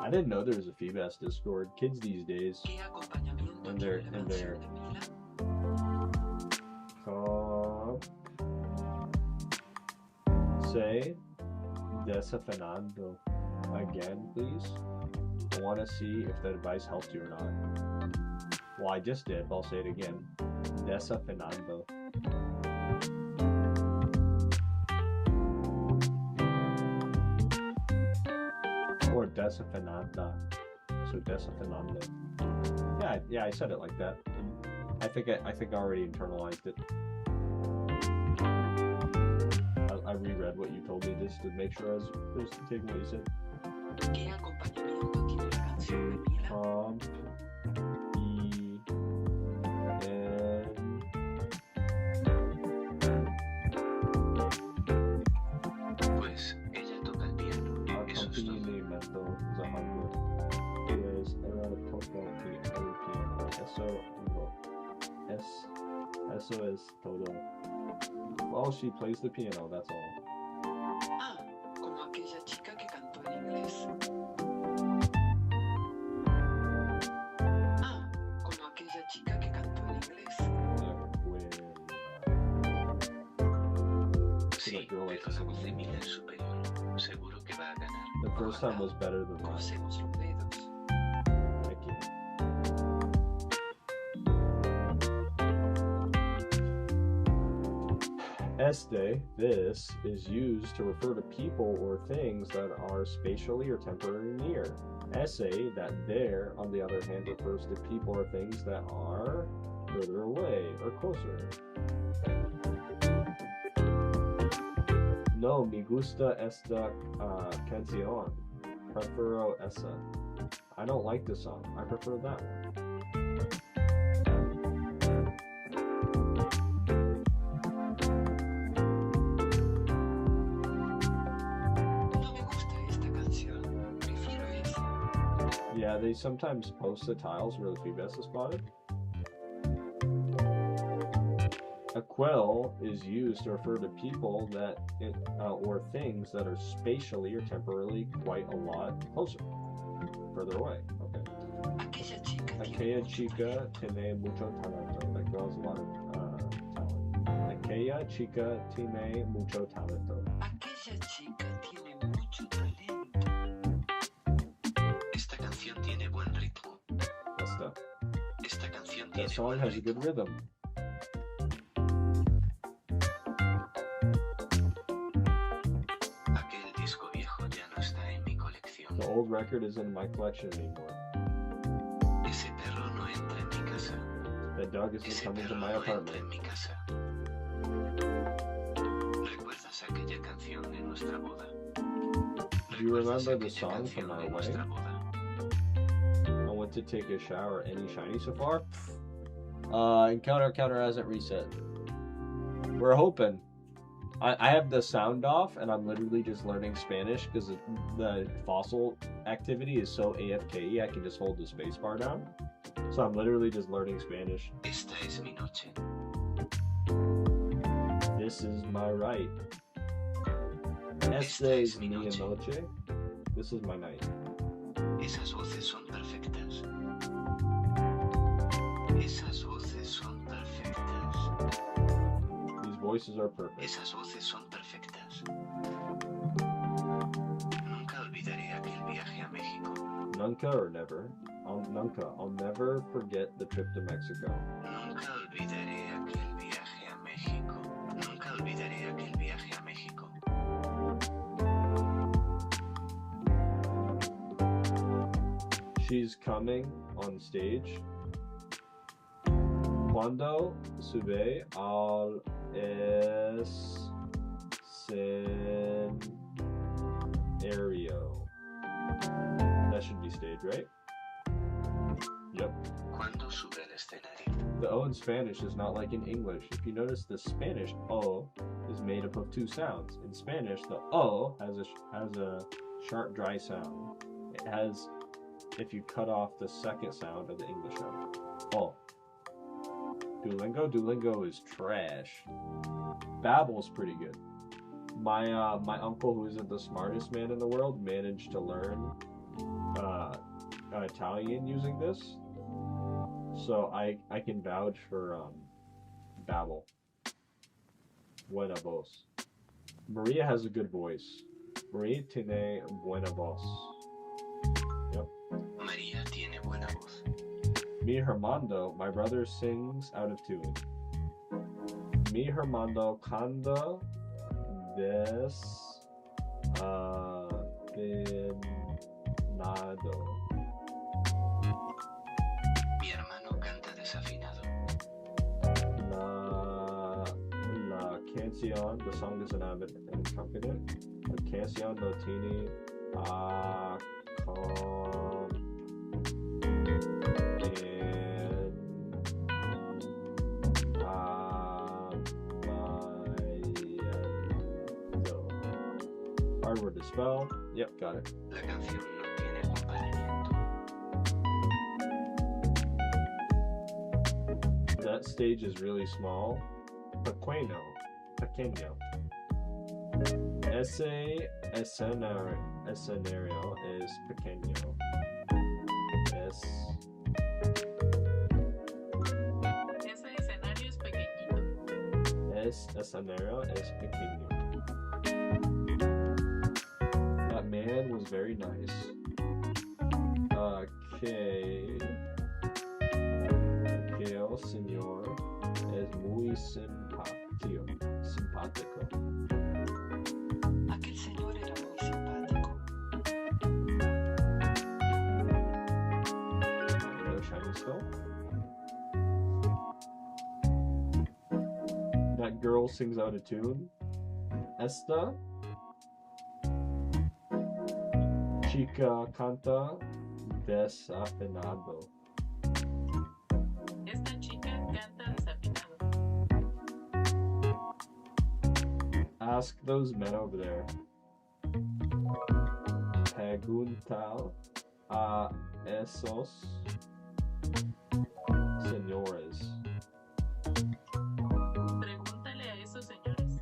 I didn't know there was a Feebas Discord. Kids these days. ¿Qué acompañamiento And tiene they're la canción de Mila? say Desafinando again, please. I want to see if the advice helped you or not. Well, I just did, but I'll say it again. Desafinando. Or desafinanda. So desafinando. Yeah, I said it like that. I think I already internalized it. I reread what you told me just to make sure I was taking what you said. ¿Qué acompañamiento tiene la canción de Mila? Pues ella toca el piano. Eso es todo. Accompanimiento is a hard word. Pues ella toca el piano. Eso es todo. Well, she plays the piano, that's all. Ah, como aquella chica que cantó en inglés. Ah, como aquella chica que cantó en inglés. Sí, pero la voz de Mila es superior. Seguro que va a ganar. The first time was better than that. Crucemos los dedos. Thank you. Este, this, is used to refer to people or things that are spatially or temporarily near. Ese, that there, on the other hand, refers to people or things that are further away or closer. No, me gusta esta canción. Prefero esa. I don't like this song. I prefer that one. No me gusta esta canción. Prefiero esa. Yeah, they sometimes post the tiles where the feedbacks are spotted. Aquel is used to refer to people that or things that are spatially or temporarily quite a lot closer, further away. Okay. Aquella chica tiene Aquella mucho chica tiene mucho talento. That girl has a lot of talent. Aquella chica tiene mucho talento. Aquella chica tiene mucho talento. Esta canción tiene buen ritmo. Esta. Esta canción That tiene song buen has a good ritmo. rhythm. Aquel disco viejo ya no está en mi colección. The old record isn't in my collection anymore. Ese perro no entra en mi casa. That dog isn't Ese coming to perro my no entra apartment. en mi casa. ¿Recuerdas aquella canción de nuestra boda? Do you ¿Recuerdas remember the aquella song canción from our de nuestra wedding? boda? I went to take a shower. Any shiny so far? Encounter hasn't reset. We're hoping. I have the sound off, and I'm literally just learning Spanish because the fossil activity is so AFK. I can just hold the space bar down. So I'm literally just learning Spanish. Esta es mi noche. This is my right. Esta Este es es mi mi noche. noche. This is my night. Esas voces son perfectas. Esas voces son perfectas. These voices are perfect. Esas voces son perfectas. Nunca olvidaré aquel viaje a México. Nunca or never. I'll never forget the trip to Mexico. Nunca olvidaré aquel viaje a México. Nunca olvidaré aquel viaje a México. She's coming on stage. Cuando sube al escenario. That should be stage, right? Yep. Cuando sube al escenario. The O in Spanish is not like in English. If you notice, the Spanish O is made up of two sounds. In Spanish, the O has a sharp, dry sound. It has, if you cut off the second sound of the English sound. O. Duolingo is trash. Babbel's pretty good. My uncle, who isn't the smartest man in the world, managed to learn Italian using this. So I can vouch for Babbel. Buena voz. Maria has a good voice. Marie tiene buena voz. Yep. María tiene buena voz. Mi hermano, my brother sings out of tune. Mi hermano canta desafinado. Mi hermano canta desafinado. La canción, the song is an accompaniment. La canción no tiene hard word to spell. Yep, got it. La canción no tiene acompañamiento. That stage is really small. Pequeño. Ese escenario es pequeño. Ese escenario es pequeñito. Escenario es pequeño. That man was very nice. Que el señor es muy simpático. Aquel señor era muy simpático. No Chinese still. That girl sings out of tune. Esta chica canta desafinado. Esta chica canta desafinado. Ask those men over there. Pregunta a esos señores. Pregúntale a esos señores.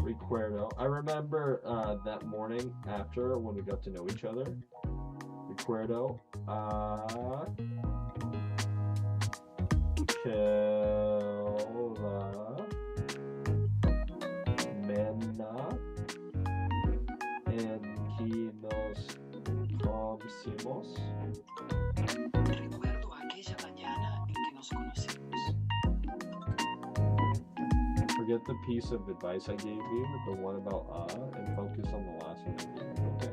Recuerdo. I remember that morning after when we got to know each other. Recuerdo que la mena en que nos conocimos. Recuerdo aquella mañana en que nos conocimos. Forget the piece of advice I gave you, the one about and focus on the last one I gave you, okay?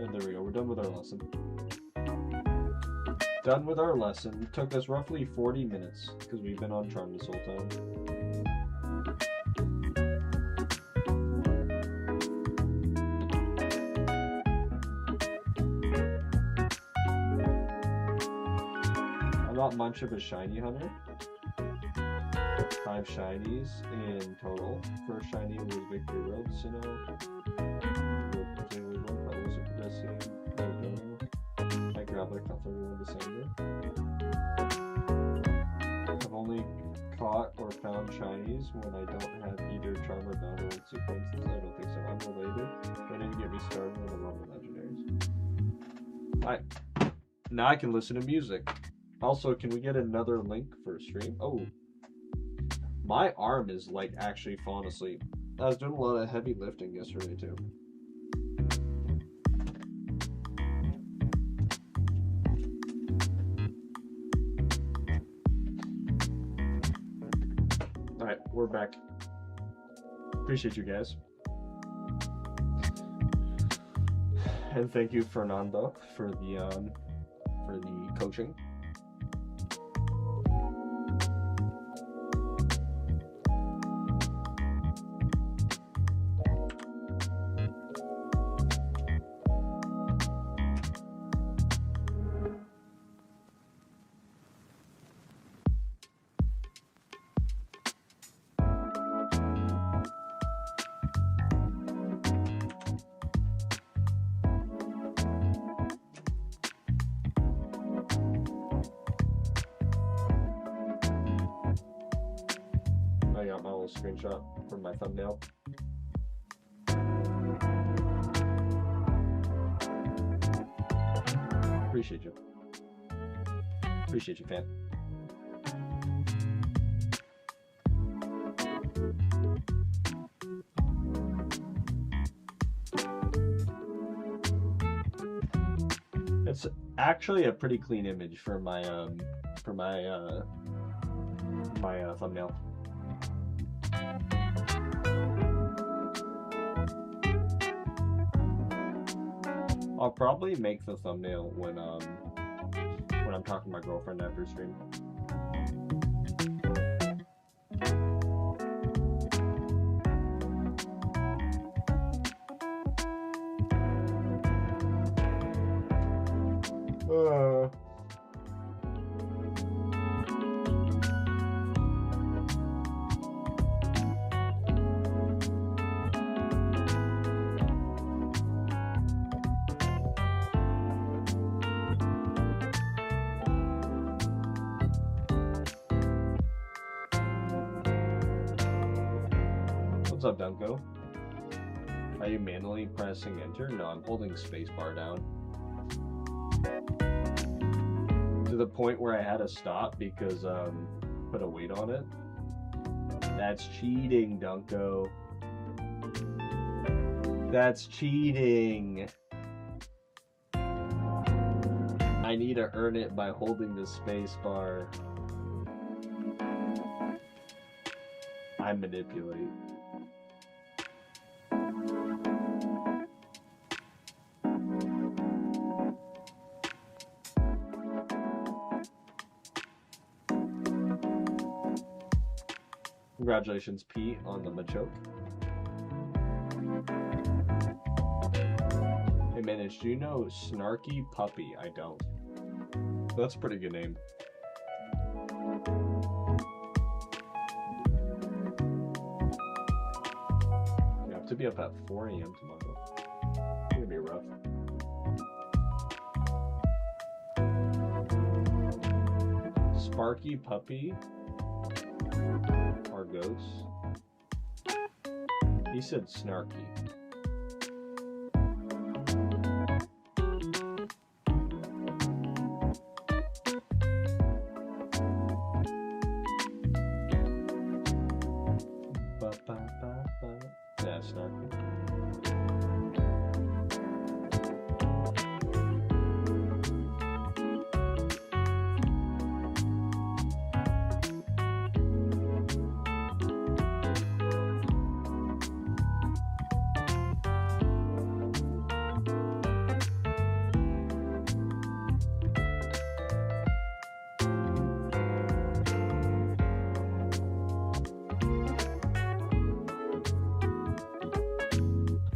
And there we go, we're done with our lesson. Done with our lesson. It took us roughly 40 minutes, because we've been on charm this whole time. I'm not much of a shiny hunter. 5 shinies in total. First shiny was Victor Rhodes, I grabbed like a 31 December. I've only caught or found shinies when I don't have either charm or battle sequences. I don't think so. Unrelated. They didn't get me started on the Roman legendaries. Now I can listen to music. Also, can we get another link for a stream? Oh, my arm is like actually falling asleep. I was doing a lot of heavy lifting yesterday too. Alright, we're back. Appreciate you guys. And thank you, Fernando, for the coaching. I got my little screenshot from my thumbnail. Appreciate you. Appreciate you, fan. It's actually a pretty clean image for my thumbnail. I'll probably make the thumbnail when I'm talking to my girlfriend after stream. What's up, Dunko? Are you manually pressing enter? No, I'm holding spacebar down. To the point where I had to stop because put a weight on it. That's cheating, Dunko. That's cheating. I need to earn it by holding the spacebar. I manipulate. Congratulations, Pete, on the Machoke. Hey, Manage, do you know Snarky Puppy? I don't. That's a pretty good name. You have to be up at 4 a.m. tomorrow. It's gonna be rough. Sparky Puppy? Argos. He said Snarky. Yeah, Snarky.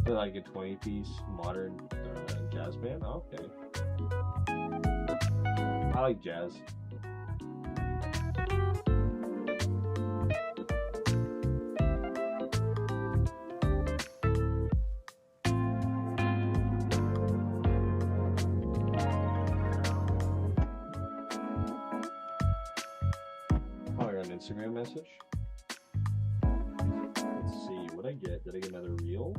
Like a 20-piece modern jazz band? Oh, okay. I like jazz. Oh, I got an Instagram message. Let's see, what I get? Did I get another reel?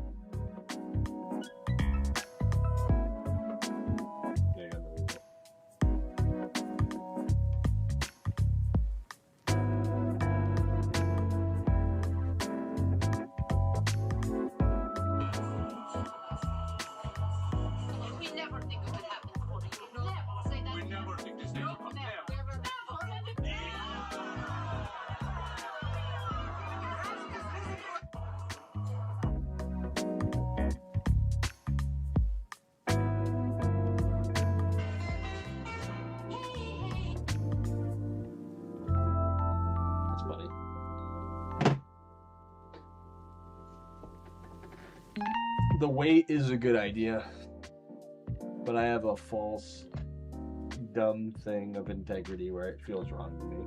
The weight is a good idea, but I have a false, dumb thing of integrity where it feels wrong to me.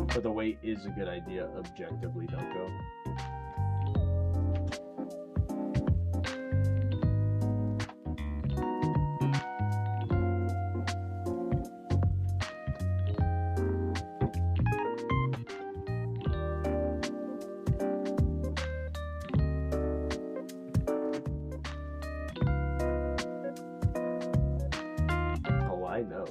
But the weight is a good idea, objectively, Dunko. I know.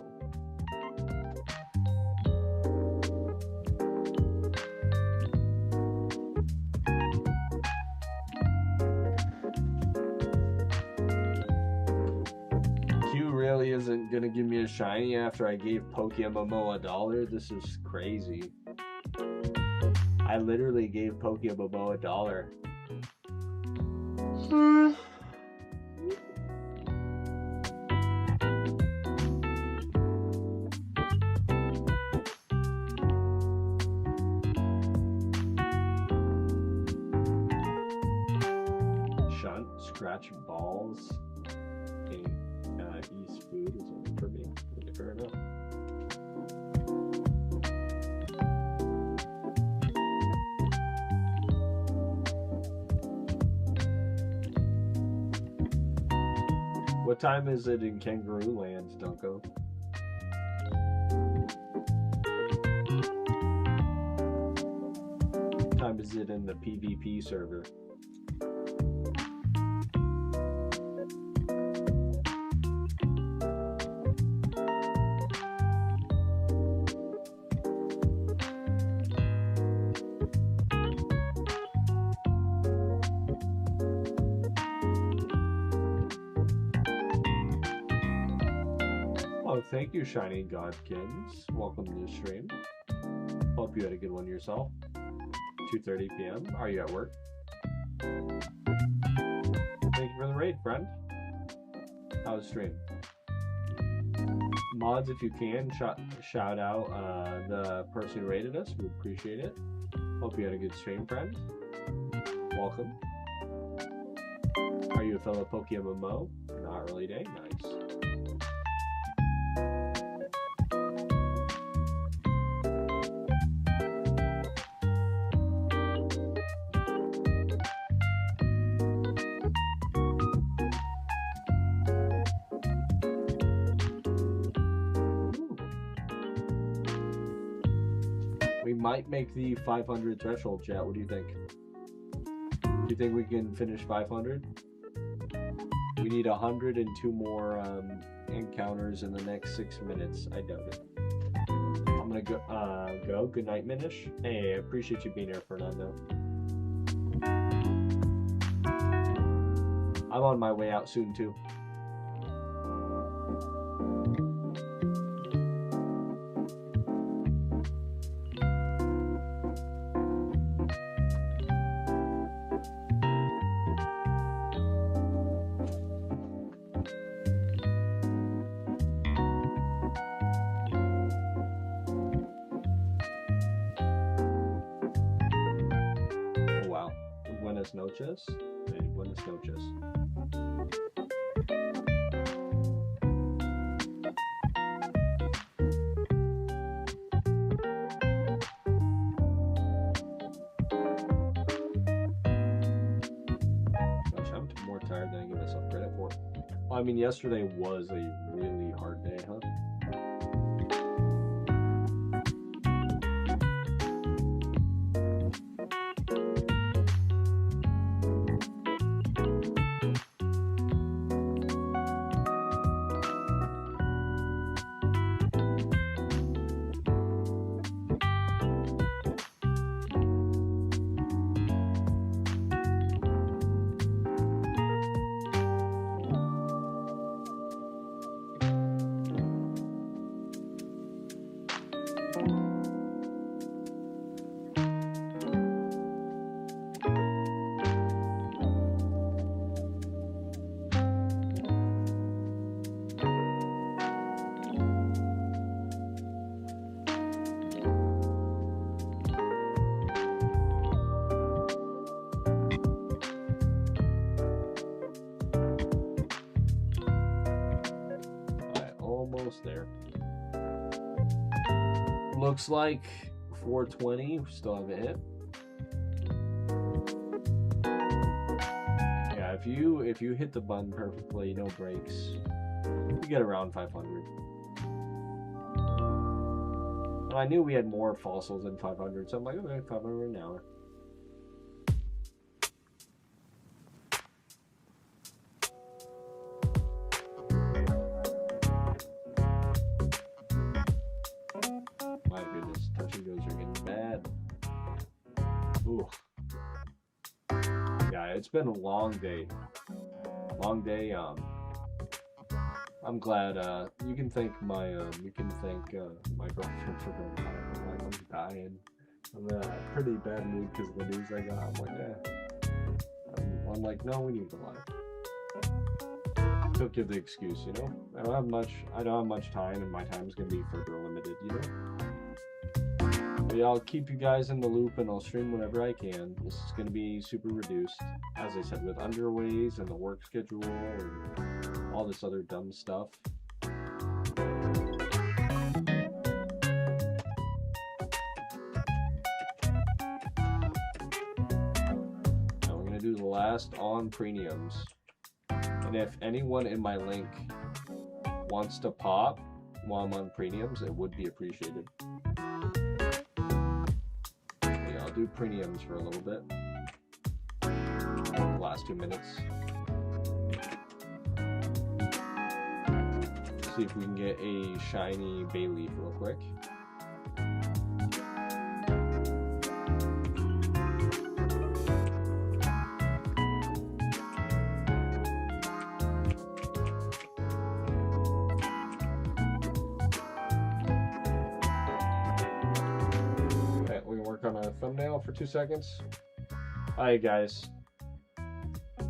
isn't gonna give me a shiny after I gave Pokemon $1. This is crazy. I literally gave Pokemon $1. Shunt, scratch balls. East food is only for me. Okay, fair enough. What time is it in Kangaroo Land, Dunko? What time is it in the PvP server? Thank you, Shiny Godkins. Welcome to the stream. Hope you had a good one yourself. 2:30 p.m. Are you at work? Thank you for the raid, friend. How's the stream? Mods, if you can, shout out the person who rated us. We appreciate it. Hope you had a good stream, friend. Welcome. Are you a fellow Pokemon Mo? Not really, day. Nice. Might make the 500 threshold, chat. What do you think? Do you think we can finish 500? We need 102 more encounters in the next 6 minutes. I doubt it. I'm gonna go. Good night, Minish. Hey, I appreciate you being here, Fernando. I'm on my way out soon too. Noches. Hey, buenas noches. Gosh, I'm more tired than I give myself credit for. Well, I mean, yesterday was a really hard day, huh? There. Looks like 420. We still have a hit. Yeah, if you hit the button perfectly, no breaks, you get around 500. And I knew we had more fossils than 500, so I'm like, okay, 500 an hour. It's been a long day. I'm glad you can thank my my girlfriend for going live. I'm like, I'm dying. I'm in a pretty bad mood because of the news I got. I'm like, yeah. I'm like, no, we need to live. Don't give the excuse, you know. I don't have much time, and my time is gonna be further limited, you know. But yeah, I'll keep you guys in the loop, and I'll stream whenever I can. This is gonna be super reduced, as I said, with underways and the work schedule and all this other dumb stuff. Now we're gonna do the last on premiums. And if anyone in my link wants to pop while I'm on premiums, it would be appreciated. Yeah, I'll do premiums for a little bit. The last 2 minutes. See if we can get a shiny bay leaf real quick. On a thumbnail for 2 seconds. Alright guys,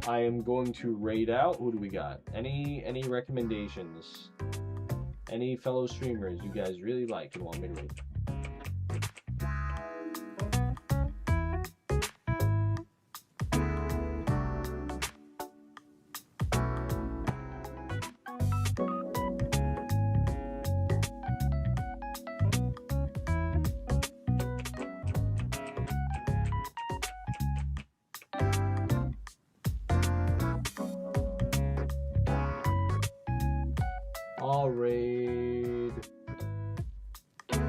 I am going to raid out. Who do we got? Any recommendations? Any fellow streamers you guys really like and want me to raid? I'll raid. Do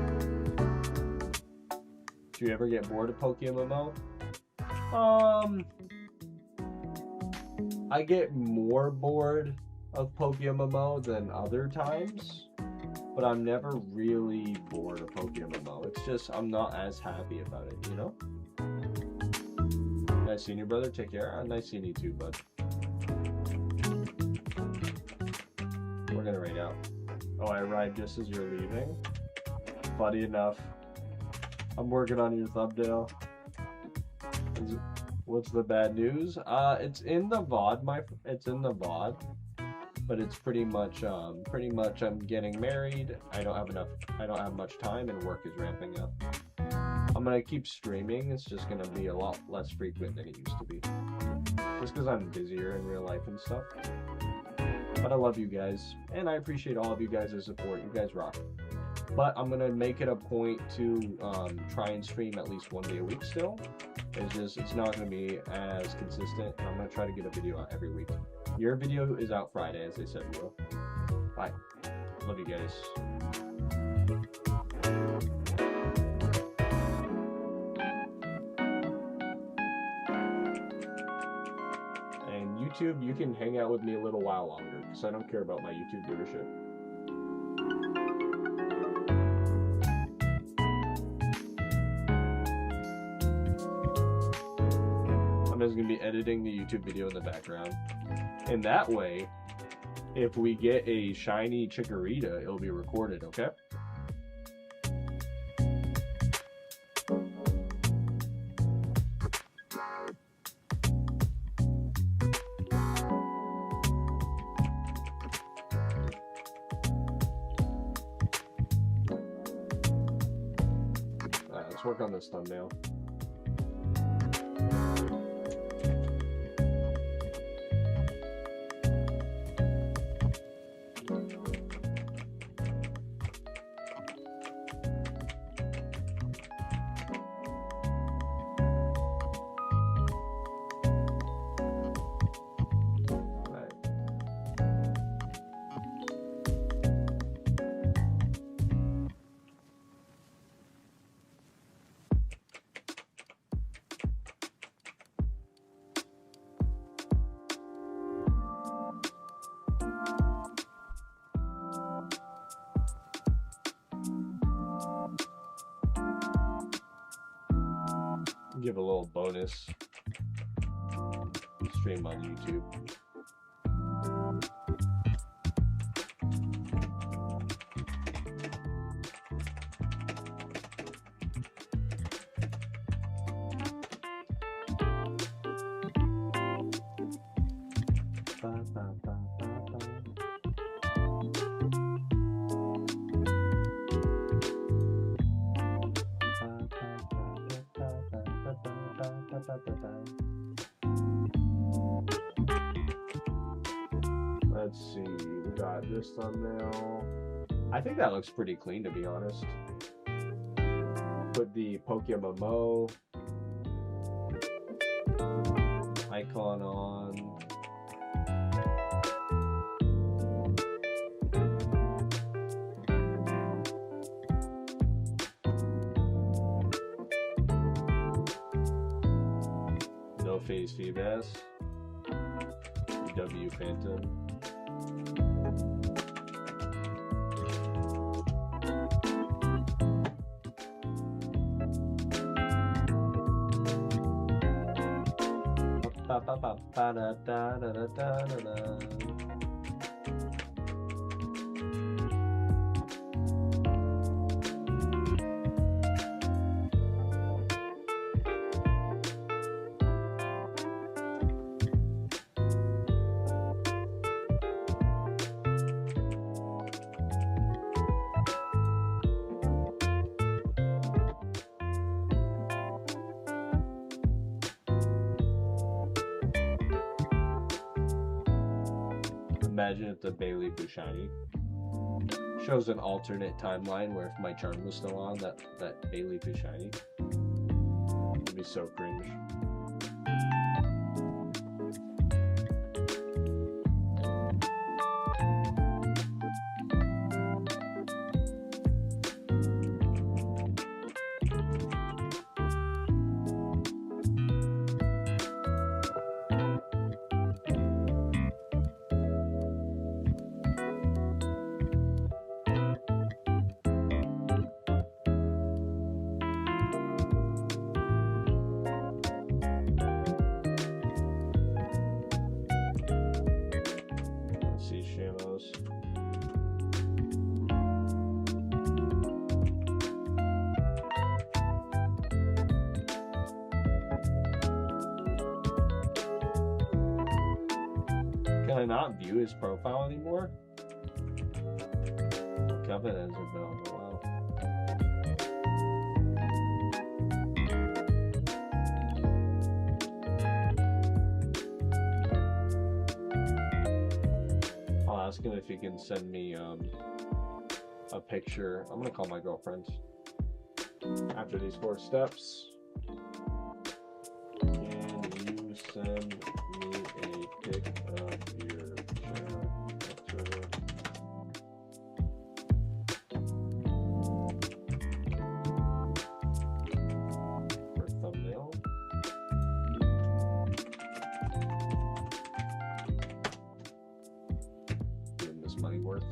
you ever get bored of Pokemon? I get more bored of Pokemon than other times, but I'm never really bored of Pokemon. It's just I'm not as happy about it, you know? Nice seeing you, brother. Take care. Nice seeing you too, bud. We're gonna raid out. Oh, I arrived just as you're leaving. Funny enough, I'm working on your thumbnail. What's the bad news? It's in the VOD, it's in the VOD, but it's pretty much I'm getting married. I don't have much time, and work is ramping up. I'm gonna keep streaming. It's just gonna be a lot less frequent than it used to be, just because I'm busier in real life and stuff. But I love you guys, and I appreciate all of you guys' support. You guys rock. But I'm gonna make it a point to try and stream at least 1 day a week still. It's not gonna be as consistent, and I'm gonna try to get a video out every week. Your video is out Friday, as they said we will. Bye. Love you guys. And YouTube, you can hang out with me a little while longer, because I don't care about my YouTube viewership. I'm just going to be editing the YouTube video in the background. And that way, if we get a shiny Chikorita, it'll be recorded, okay? Alright, let's work on this thumbnail. Give a little bonus stream on YouTube. Let's see, we got this thumbnail. I think that looks pretty clean, to be honest. Put the Pokemon Mo icon on. No phase feedback. W Phantom. Imagine if the Bailey was shiny. Shows an alternate timeline where if my charm was still on, that Bailey was shiny. It'd be so cringe. Can I not view his profile anymore? Kevin hasn't been on in a while. I'll ask him if he can send me a picture. I'm gonna call my girlfriend after these 4 steps. Can you send me a pic of your for thumbnail? Doing this money worth?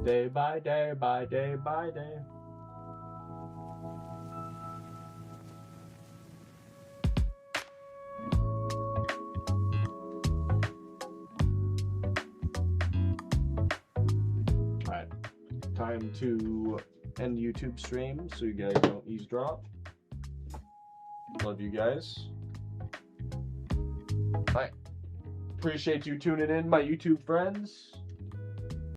Day by day by day by day. Alright, time to end YouTube stream so you guys don't eavesdrop. Love you guys. Bye. Appreciate you tuning in, my YouTube friends.